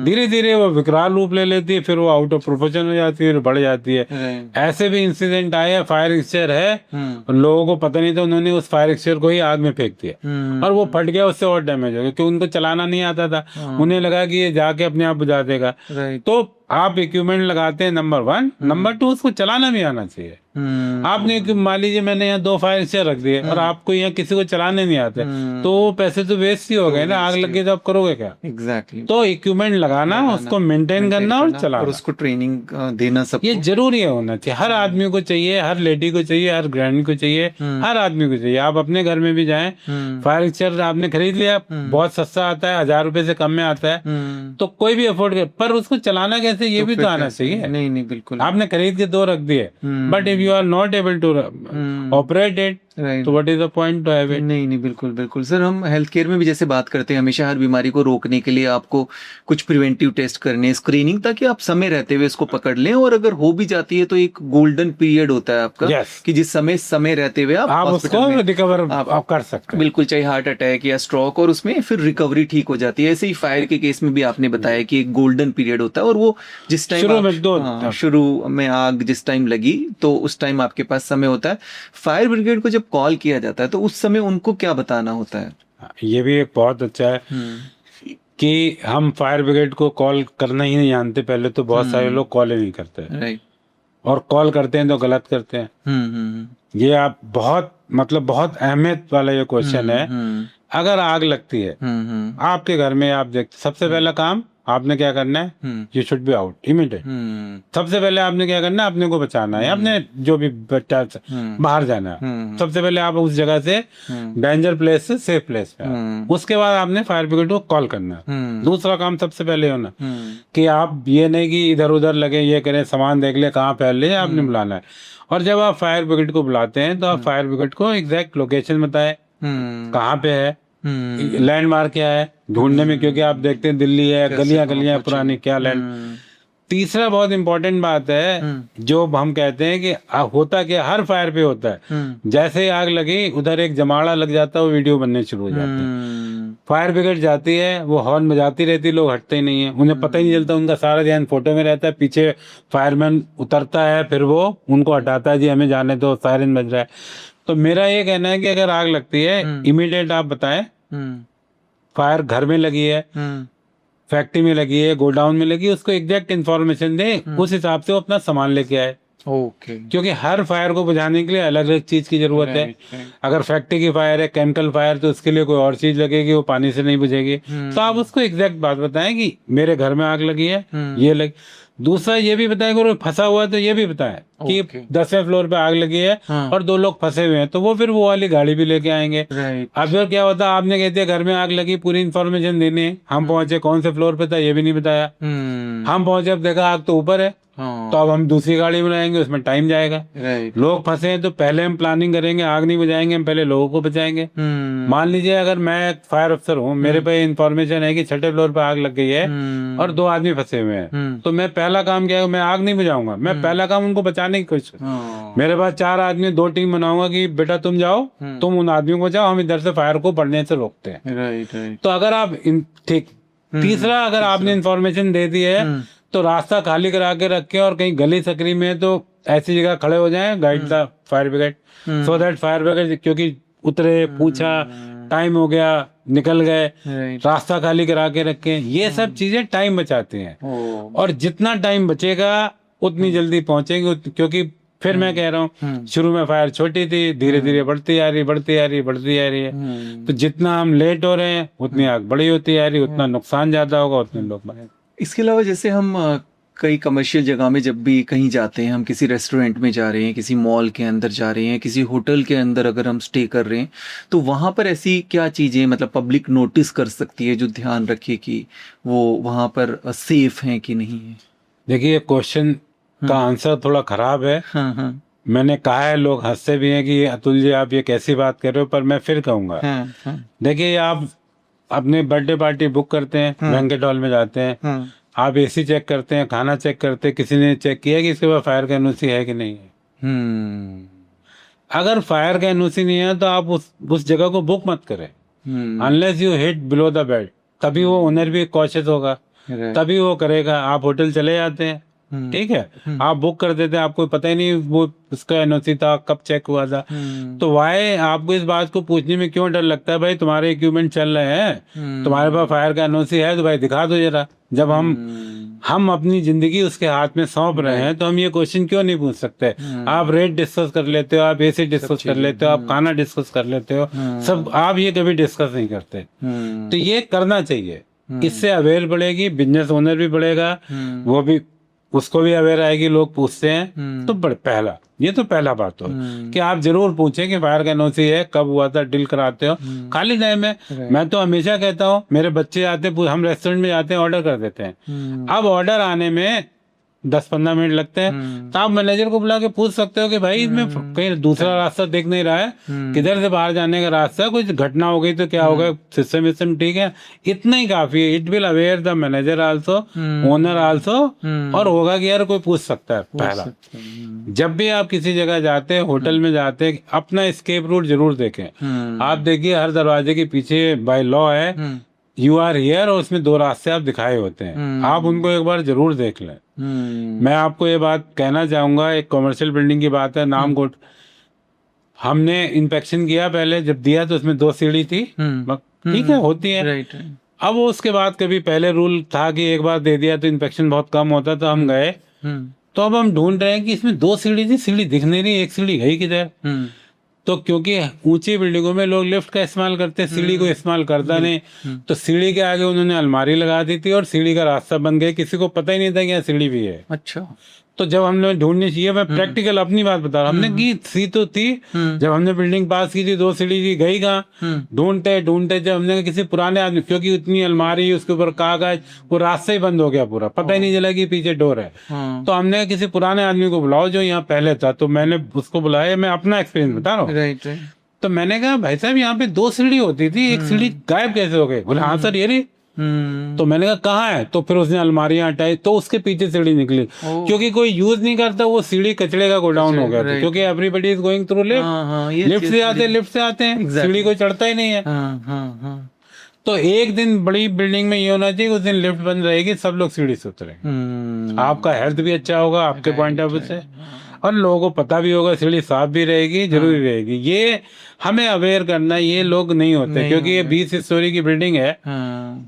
धीरे धीरे वो विकराल रूप ले लेती है, फिर वो आउट ऑफ प्रोपोर्शन हो जाती है, बढ़ जाती है। ऐसे भी इंसिडेंट आए, फायर एक्सटिंग्विशर है, लोगों को पता नहीं था, उन्होंने उस फायर एक्सटिंग्विशर को ही आग में फेंक दिया और वो फट गया, उससे और डैमेज हो गया, क्योंकि उनको चलाना नहीं आता था। उन्हें लगा कि ये जाके अपने आप बुझा देगा। तो आप इक्विपमेंट लगाते हैं, नंबर 1, नंबर 2, उसको चलाना भी आना चाहिए। आपने मान लीजिए मैंने यहाँ 2 फायर एक्सटिंग्विशर रख दिए और आपको यहाँ किसी को चलाने नहीं आते, तो पैसे तो वेस्ट ही हो गए ना, आग लग गई तो आप करोगे क्या? एग्जैक्टली। तो इक्विपमेंट लगाना, उसको मेंटेन करना और चलाना, और उसको ट्रेनिंग देना, सब ये जरूरी है, होना चाहिए। हर आदमी को चाहिए, हर लेडी को चाहिए, हर ग्रैंड को चाहिए, हर आदमी को चाहिए। आप अपने घर में भी जाएं, फायर एक्सटिंग्विशर आपने खरीद लिया, बहुत सस्ता आता है, 1000 रुपए से कम में आता है, तो कोई भी अफोर्ड कर, पर उसको चलाना कैसे, ये भी तो आना चाहिए। नहीं, बिल्कुल। आपने खरीद के 2 रख दिए, but if you are not able to operate it, right. तो what is the point to have it? नहीं नहीं, बिल्कुल बिल्कुल सर। हम हेल्थ केयर में भी जैसे बात करते हैं, हमेशा हर बीमारी को रोकने के लिए आपको कुछ प्रिवेंटिव टेस्ट करने, स्क्रीनिंग, ताकि आप समय रहते हुए इसको पकड़ लें, और अगर हो भी जाती है तो एक गोल्डन पीरियड होता है आपका, Yes. कि जिस समय रहते हुए आप आप हॉस्पिटल उसको में रिकवर आप कर सकते हैं। बिल्कुल, चाहे हार्ट अटैक या स्ट्रोक, और उसमें फिर रिकवरी ठीक हो जाती है। ऐसे ही फायर के केस में भी आपने बताया कि एक गोल्डन पीरियड होता है, और वो जिस टाइम शुरू में शुरू में आग जिस टाइम लगी तो उस टाइम आपके पास समय होता है। फायर ब्रिगेड को जब कॉल किया जाता है तो उस समय उनको क्या बताना होता है? ये भी एक बहुत अच्छा है कि हम फायर ब्रिगेड को कॉल करना ही नहीं जानते। पहले तो बहुत सारे लोग कॉल ही नहीं करते, राइट। और कॉल करते हैं तो गलत करते हैं। ये आप बहुत अहमियत वाला ये क्वेश्चन है। अगर आग लगती है आपके घर में, आप देखते सबसे पहला काम आपने क्या करना है, you should be out immediate. सबसे पहले आपने क्या करना है, अपने को बचाना है, अपने जो भी बच्चा बाहर जाना है। सबसे पहले आप उस जगह से डेंजर प्लेस से सेफ प्लेस पे, उसके बाद आपने फायर ब्रिगेड को कॉल करना है। दूसरा काम सबसे पहले होना कि आप ये नहीं कि इधर उधर लगे ये करें, सामान देख ले कहाँ फैल रही है, आपने बुलाना है। और जब आप फायर ब्रिगेड को बुलाते हैं तो आप फायर ब्रिगेड को एग्जैक्ट लोकेशन बताएं, कहाँ पे है, लैंडमार्क क्या है ढूंढने में, क्योंकि आप देखते हैं दिल्ली है, गलियां गलियां पुरानी, क्या लैंड। तीसरा बहुत इंपॉर्टेंट बात है जो हम कहते हैं कि होता क्या हर फायर पे होता है, जैसे ही आग लगी उधर एक जमाड़ा लग जाता है, वो वीडियो बनने शुरू हो जाते हैं। फायर ब्रिगेड जाती है, वो हॉर्न बजाती रहती है, लोग हटते ही नहीं है, उन्हें पता ही नहीं चलता, उनका सारा ध्यान फोटो में रहता है। पीछे फायरमैन उतरता है, फिर वो उनको हटाता है, जी हमें जाने दो, सायरन बज रहा है। तो मेरा ये कहना है कि अगर आग लगती है इमीडिएट आप बताएं, फायर घर में लगी है, फैक्ट्री में लगी है, गोडाउन में लगी है, उसको एग्जैक्ट इन्फॉर्मेशन दे, उस हिसाब से वो अपना सामान लेके आए। ओके। क्योंकि हर फायर को बुझाने के लिए अलग अलग चीज की जरूरत है। अगर फैक्ट्री की फायर है, केमिकल फायर, तो उसके लिए कोई और चीज लगेगी, वो पानी से नहीं बुझेगी। तो आप उसको एग्जैक्ट बात बताएं कि मेरे घर में आग लगी है, ये लगी। दूसरा ये भी बताएं, अगर फंसा हुआ है तो ये भी बताएं कि 10वें फ्लोर पे आग लगी है और 2 लोग फंसे हुए हैं, तो वो फिर वो वाली गाड़ी भी लेके आएंगे। अब फिर क्या होता है, आपने कहते हैं घर में आग लगी, पूरी इन्फॉर्मेशन देनी है, हम पहुंचे कौन से फ्लोर पे था ये भी नहीं बताया, हम पहुंचे अब देखा आग तो ऊपर है, तो अब हम दूसरी गाड़ी बनाएंगे, उसमें टाइम जाएगा। लोग फंसे हैं तो पहले हम प्लानिंग करेंगे, आग नहीं बचाएंगे, हम पहले लोगों को बचाएंगे। मान लीजिए अगर मैं फायर अफसर हूँ, मेरे पे इन्फॉर्मेशन है कि 6ठे फ्लोर पे आग लग गई है और 2 आदमी फंसे हुए हैं, तो मैं पहला काम क्या है, मैं आग नहीं बुझाऊंगा, मैं पहला काम उनको बचाने की कोशिश। मेरे पास 4 आदमी 2 टीम बनाऊंगा कि बेटा तुम जाओ, तुम उन आदमियों को बचाओ, हम इधर से फायर को बढ़ने से रोकते हैं। तो अगर आप ठीक। तीसरा, अगर आपने इन्फॉर्मेशन दे दी है तो रास्ता खाली करा के रखें, और कहीं गली सकरी में है तो ऐसी जगह खड़े हो जाएं, guide the fire brigade, so that fire brigade, क्योंकि उतरे, पूछा, टाइम हो गया, निकल गए, रास्ता खाली करा के रखें। ये सब चीजें टाइम बचाती हैं, और जितना टाइम बचेगा उतनी जल्दी पहुंचेंगे। क्योंकि फिर मैं कह रहा हूँ, शुरू में फायर छोटी थी, धीरे धीरे बढ़ती आ रही है। तो जितना हम लेट हो रहे हैं उतनी आग बड़ी होती आ रही है, उतना नुकसान ज्यादा होगा, उतने लोग मरेंगे। इसके अलावा जैसे हम कई कमर्शियल जगह में जब भी कहीं जाते हैं, हम किसी रेस्टोरेंट में जा रहे हैं, किसी मॉल के अंदर जा रहे हैं, किसी होटल के अंदर अगर हम स्टे कर रहे हैं, तो वहाँ पर ऐसी क्या चीज़ें मतलब पब्लिक नोटिस कर सकती है जो ध्यान रखे कि वो वहाँ पर सेफ हैं कि नहीं है? देखिए, क्वेश्चन का आंसर थोड़ा खराब है। मैंने कहा है, लोग हंसते भी हैं कि अतुल जी आप ये कैसी बात कर रहे हो, पर मैं फिर कहूंगा। देखिए, आप अपने बर्थडे पार्टी बुक करते हैं, बैंकेट हॉल में जाते हैं, आप एसी चेक करते हैं, खाना चेक करते हैं, किसी ने चेक किया कि इसके पास फायर का एनओसी है कि नहीं है? अगर फायर का एनओसी नहीं है तो आप उस जगह को बुक मत करें, unless you hit below the belt. तभी वो ओनर भी कॉशियस होगा, तभी वो करेगा। आप होटल चले जाते हैं, ठीक है, आप बुक कर देते हैं, आपको पता ही नहीं वो उसका एनओसी था, कब चेक हुआ था। तो वाई आपको इस बात को पूछने में क्यों डर लगता है? भाई तुम्हारे इक्विपमेंट चल रहे हैं, तुम्हारे पास फायर का एनओसी है, तो भाई दिखा दो जरा। जब हम अपनी जिंदगी उसके हाथ में सौंप रहे हैं, तो हम ये क्वेश्चन क्यों नहीं पूछ सकते? आप रेट डिस्कस कर लेते हो, आप एसी डिस्कस कर लेते हो, आप खाना डिस्कस कर लेते हो, सब आप ये कभी डिस्कस नहीं करते। तो ये करना चाहिए, इससे अवेयर बढ़ेगी, बिजनेस ओनर भी बढ़ेगा, वो भी, उसको भी अवेयर आएगी, लोग पूछते हैं। तो पहला, ये तो पहला बात हो कि आप जरूर पूछें कि फायर का एनओसी है, कब हुआ था, डील कराते हो खाली टाइम में। मैं तो हमेशा कहता हूँ, मेरे बच्चे आते हैं, हम रेस्टोरेंट में जाते हैं, ऑर्डर कर देते हैं। अब ऑर्डर आने में 10-15 मिनट लगते हैं, तो आप मैनेजर को बुला के पूछ सकते हो कि भाई इसमें कहीं दूसरा रास्ता दिख नहीं रहा है, किधर से बाहर जाने का रास्ता, कुछ घटना हो गई तो क्या होगा, सिस्टम ठीक है, इतना ही काफी है। It will aware the manager also, owner also, और होगा कि यार कोई पूछ सकता है। पहला, जब भी आप किसी जगह जाते हैं, होटल में जाते हैं, अपना एस्केप रूट जरूर देखें। आप देखिए हर दरवाजे के पीछे बाय लॉ है यू आर हियर, और उसमें 2 रास्ते आप दिखाए होते हैं, आप उनको एक बार जरूर देख लें। मैं आपको ये बात कहना चाहूंगा, एक कमर्शियल बिल्डिंग की बात है, नाम कोट, हमने इंस्पेक्शन किया, पहले जब दिया तो उसमें 2 सीढ़ी थी, ठीक है, होती है। अब वो उसके बाद कभी पहले रूल था कि एक बार दे दिया तो इंस्पेक्शन बहुत कम होता, तो हम गए, तो अब हम ढूंढ रहे हैं कि इसमें 2 सीढ़ी थी, सीढ़ी दिख नहीं रही, एक सीढ़ी गई किधर। तो क्योंकि ऊंची बिल्डिंगों में लोग लिफ्ट का इस्तेमाल करते हैं, सीढ़ी को इस्तेमाल करता नहीं, तो सीढ़ी के आगे उन्होंने अलमारी लगा दी थी और सीढ़ी का रास्ता बन गया, किसी को पता ही नहीं था कि यहाँ सीढ़ी भी है। अच्छा। तो जब हमने ढूंढनी चाहिए, मैं प्रैक्टिकल अपनी बात बता रहा हूँ, हमने की सी तो थी, जब हमने बिल्डिंग पास की थी 2 सीढ़ी थी, गई कहाँ, ढूंढते जब हमने किसी पुराने आदमी, क्योंकि इतनी अलमारी उसके ऊपर कागज, वो रास्ता ही बंद हो गया पूरा, पता ही नहीं चला कि पीछे डोर है। तो हमने किसी पुराने आदमी को बुलाओ जो यहाँ पहले था, तो मैंने उसको बुलाया, मैं अपना एक्सपीरियंस बता रहा हूँ। तो मैंने कहा भाई साहब यहाँ पे 2 सीढ़ी होती थी, एक सीढ़ी गायब कैसे हो गई? बोले हाँ सर ये रही। तो मैंने कहा कहाँ है? तो फिर उसने अलमारियां हटाई, तो उसके पीछे सीढ़ी निकली, क्योंकि कोई यूज नहीं करता, वो सीढ़ी कचरे का गोडाउन हो गया था, क्योंकि everybody is going through lift, lift से आते हैं, सीढ़ी कोई चढ़ता ही नहीं है। तो एक दिन बड़ी बिल्डिंग में ये होना चाहिए, उस दिन लिफ्ट बंद रहेगी, सब लोग सीढ़ी से उतरेंगे, आपका हेल्थ भी अच्छा होगा आपके पॉइंट ऑफ व्यू से, और लोगों को पता भी होगा, सीढ़ी साफ भी रहेगी, जरूरी रहेगी। ये हमें अवेयर करना, ये लोग नहीं होते, क्योंकि ये 20 स्टोरी की बिल्डिंग है,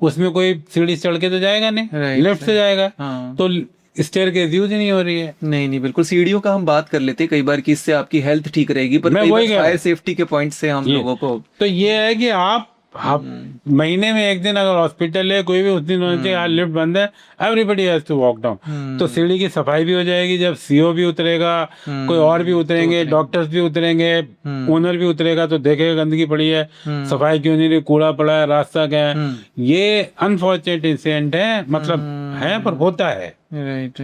उसमें कोई सीढ़ी चढ़ के तो जाएगा नहीं, लिफ्ट से जाएगा, तो स्टेयर के यूज ही नहीं हो रही है। नहीं, बिल्कुल। सीढ़ियों का हम बात कर लेते हैं कई बार कि इससे आपकी हेल्थ ठीक रहेगी, पर फायर सेफ्टी के पॉइंट से हम लोगों को, तो ये है कि आप महीने में एक दिन अगर हॉस्पिटल है, कोई भी, उस दिन होना चाहिए आज लिफ्ट बंद है, everybody has to walk down. तो सीढ़ी की सफाई भी हो जाएगी, जब सीओ भी उतरेगा, कोई और भी उतरेंगे, डॉक्टर्स भी उतरेंगे, ओनर भी उतरेगा, तो देखेगा गंदगी पड़ी है, सफाई क्यों नहीं रही, कूड़ा पड़ा है, रास्ता क्या है। ये अनफॉर्चुनेट इंसिडेंट है, मतलब है, पर होता है। राइट।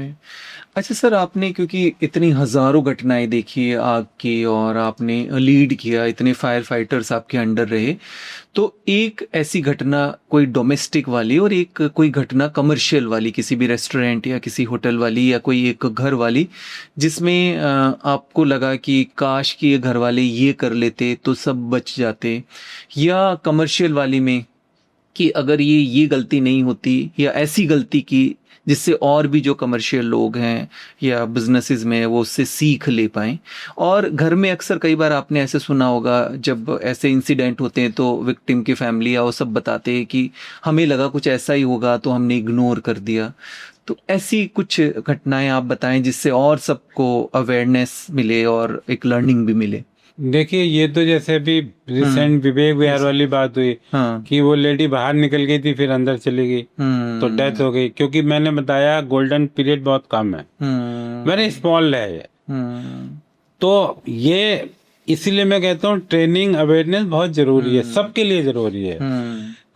अच्छा सर, आपने क्योंकि इतनी हजारों घटनाएं देखी है आग की, और आपने लीड किया, इतने फायर फाइटर्स आपके अंडर रहे, तो एक ऐसी घटना कोई डोमेस्टिक वाली और एक कोई घटना कमर्शियल वाली, किसी भी रेस्टोरेंट या किसी होटल वाली या कोई एक घर वाली, जिसमें आपको लगा कि काश कि ये घर वाले ये कर लेते तो सब बच जाते, या कमर्शियल वाली में कि अगर ये गलती नहीं होती या ऐसी गलती की जिससे और भी जो कमर्शियल लोग हैं या बिजनेसेस में वो उससे सीख ले पाएं। और घर में अक्सर कई बार आपने ऐसे सुना होगा, जब ऐसे इंसिडेंट होते हैं तो विक्टिम की फैमिली या वो सब बताते हैं कि हमें लगा कुछ ऐसा ही होगा तो हमने इग्नोर कर दिया। तो ऐसी कुछ घटनाएं आप बताएं जिससे और सबको अवेयरनेस मिले और एक लर्निंग भी मिले। देखिए, ये तो जैसे अभी रिसेंट विवेक विहार वाली बात हुई, कि वो लेडी बाहर निकल गई थी, फिर अंदर चली गई, तो डेथ हो गई, क्योंकि मैंने बताया गोल्डन पीरियड बहुत कम है, वेरी स्मॉल है ये। तो ये इसीलिए मैं कहता हूँ ट्रेनिंग अवेयरनेस बहुत जरूरी है, सबके लिए जरूरी है।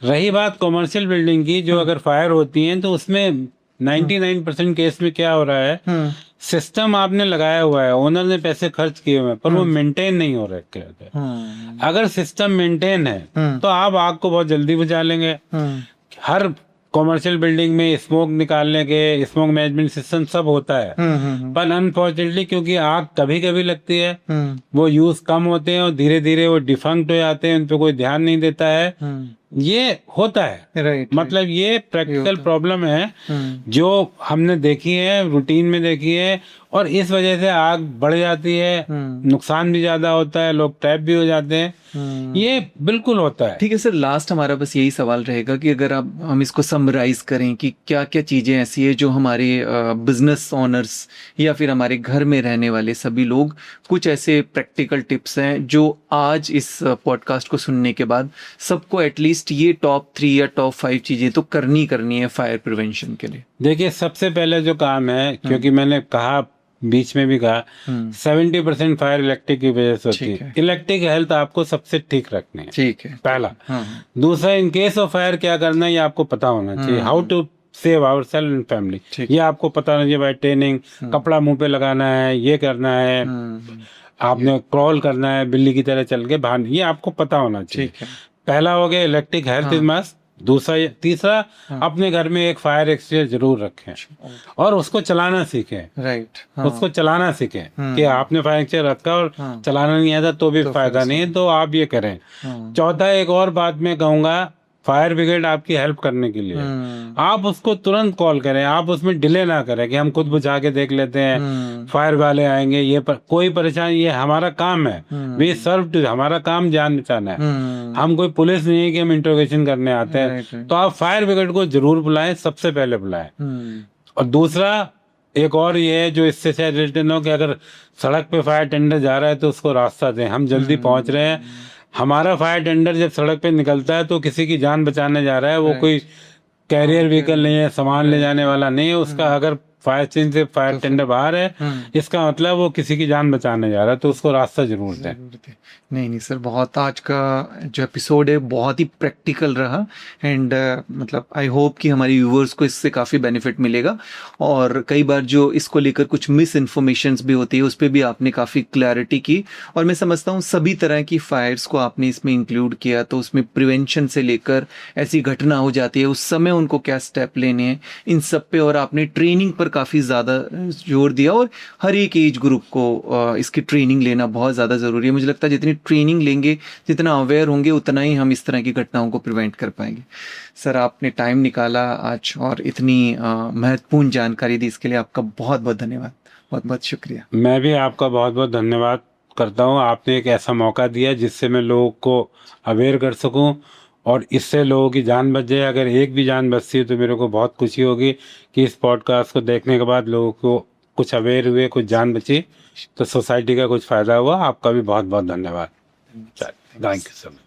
रही बात कमर्शियल बिल्डिंग की, जो अगर फायर होती है तो उसमें 99% केस में क्या हो रहा है, सिस्टम आपने लगाया हुआ है, ओनर ने पैसे खर्च किए हुए हैं, पर वो मेंटेन नहीं हो रहे। अगर सिस्टम मेंटेन है तो आप आग को बहुत जल्दी बुझा लेंगे। हर कमर्शियल बिल्डिंग में स्मोक निकालने के, स्मोक मैनेजमेंट सिस्टम सब होता है, पर अनफॉर्चुनेटली क्योंकि आग कभी कभी लगती है, वो यूज कम होते हैं और धीरे धीरे वो डिफंक्ट हो जाते हैं, उन पे कोई ध्यान नहीं देता है, ये होता है। राइट। मतलब ये प्रैक्टिकल प्रॉब्लम है जो हमने देखी है, रूटीन में देखी है, और इस वजह से आग बढ़ जाती है, नुकसान भी ज्यादा होता है, लोग ट्रैप भी हो जाते हैं, ये बिल्कुल होता है। ठीक है सर, लास्ट हमारा बस यही सवाल रहेगा कि अगर हम इसको समराइज करें कि क्या क्या चीजें ऐसी है जो हमारे बिजनेस ओनर्स या फिर हमारे घर में रहने वाले सभी लोग, कुछ ऐसे प्रैक्टिकल टिप्स हैं जो आज इस पॉडकास्ट को सुनने के बाद सबको एटलीस्ट ये टॉप 3 या टॉप 5 चीजें तो करनी है फायर प्रिवेंशन के लिए। देखिए, सबसे पहले जो काम है, क्योंकि मैंने कहा, बीच में भी कहा, 70% फायर इलेक्ट्रिक की वजह से होती है। इलेक्ट्रिक हेल्थ आपको सबसे ठीक रखनी है, ठीक है, पहला। दूसरा, इन केस ऑफ फायर क्या करना है ये आपको पता होना चाहिए, how to save our self and family. ठीक। ये आपको पता होना चाहिए भाई, ट्रेनिंग, कपड़ा मुंह पे लगाना है, ये करना है, आपने क्रॉल करना है बिल्ली की तरह चल के बाहर, ये आपको पता होना चाहिए। ठीक है। पहला हो गया इलेक्ट्रिक हेल्थ इज मस्ट। तीसरा, अपने घर में एक फायर एक्सटिंग्विशर जरूर रखें और उसको चलाना सीखें। राइट। उसको चलाना सीखें कि आपने फायर एक्सटिंग्विशर रखा और चलाना नहीं आता तो भी फायदा नहीं है, तो आप ये करें। चौथा, एक और बात मैं कहूंगा, फायर ब्रिगेड आपकी हेल्प करने के लिए आप उसको तुरंत कॉल करें, आप उसमें डिले ना करें कि हम खुद बुझा के देख लेते हैं, फायर वाले आएंगे, कोई परेशानी, ये हमारा काम है, वी सर्व टू, हमारा काम जान बचाना है। हम कोई पुलिस नहीं है कि हम इंट्रोगेशन करने आते हैं। तो आप फायर ब्रिगेड को जरूर बुलाएं, सबसे पहले बुलाएं। और दूसरा, एक और ये है जो इससे शायद रिलेटेड हो कि अगर सड़क पे फायर टेंडर जा रहा है तो उसको रास्ता दें, हम जल्दी पहुंच रहे हैं। हमारा फायर टेंडर जब सड़क पे निकलता है तो किसी की जान बचाने जा रहा है, वो कोई कैरियर व्हीकल नहीं है, सामान ले जाने वाला नहीं है, उसका अगर फायर चेन से फायर टेंडर बाहर है, इसका मतलब वो किसी की जान बचाने जा रहा है, तो उसको रास्ता जरूर दें। नहीं सर, बहुत आज का जो एपिसोड है बहुत ही प्रैक्टिकल रहा एंड मतलब आई होप कि हमारे व्यूअर्स को इससे काफ़ी बेनिफिट मिलेगा। और कई बार जो इसको लेकर कुछ मिस इन्फॉर्मेशंस भी होती है उस पर भी आपने काफ़ी क्लैरिटी की, और मैं समझता हूँ सभी तरह की फायर्स को आपने इसमें इंक्लूड किया, तो उसमें प्रिवेंशन से लेकर ऐसी घटना हो जाती है उस समय उनको क्या स्टेप लेने हैं, इन सब पे, और आपने ट्रेनिंग पर काफ़ी ज़्यादा जोर दिया, और हर एक एज ग्रुप को इसकी ट्रेनिंग लेना बहुत ज़्यादा ज़रूरी है। मुझे लगता है जितनी ट्रेनिंग लेंगे, जितना अवेयर होंगे, उतना ही हम इस तरह की घटनाओं को प्रिवेंट कर पाएंगे। सर, आपने टाइम निकाला आज और इतनी महत्वपूर्ण जानकारी दी, इसके लिए आपका बहुत बहुत धन्यवाद, बहुत बहुत शुक्रिया। मैं भी आपका बहुत बहुत धन्यवाद करता हूँ, आपने एक ऐसा मौका दिया जिससे मैं लोगों को अवेयर कर सकूँ और इससे लोगों की जान बच जाए। अगर एक भी जान बचती है तो मेरे को बहुत खुशी होगी कि इस पॉडकास्ट को देखने के बाद लोगों को कुछ अवेयर हुए, कुछ जान बची, तो सोसाइटी का कुछ फायदा हुआ। आपका भी बहुत बहुत धन्यवाद। Thank you sir.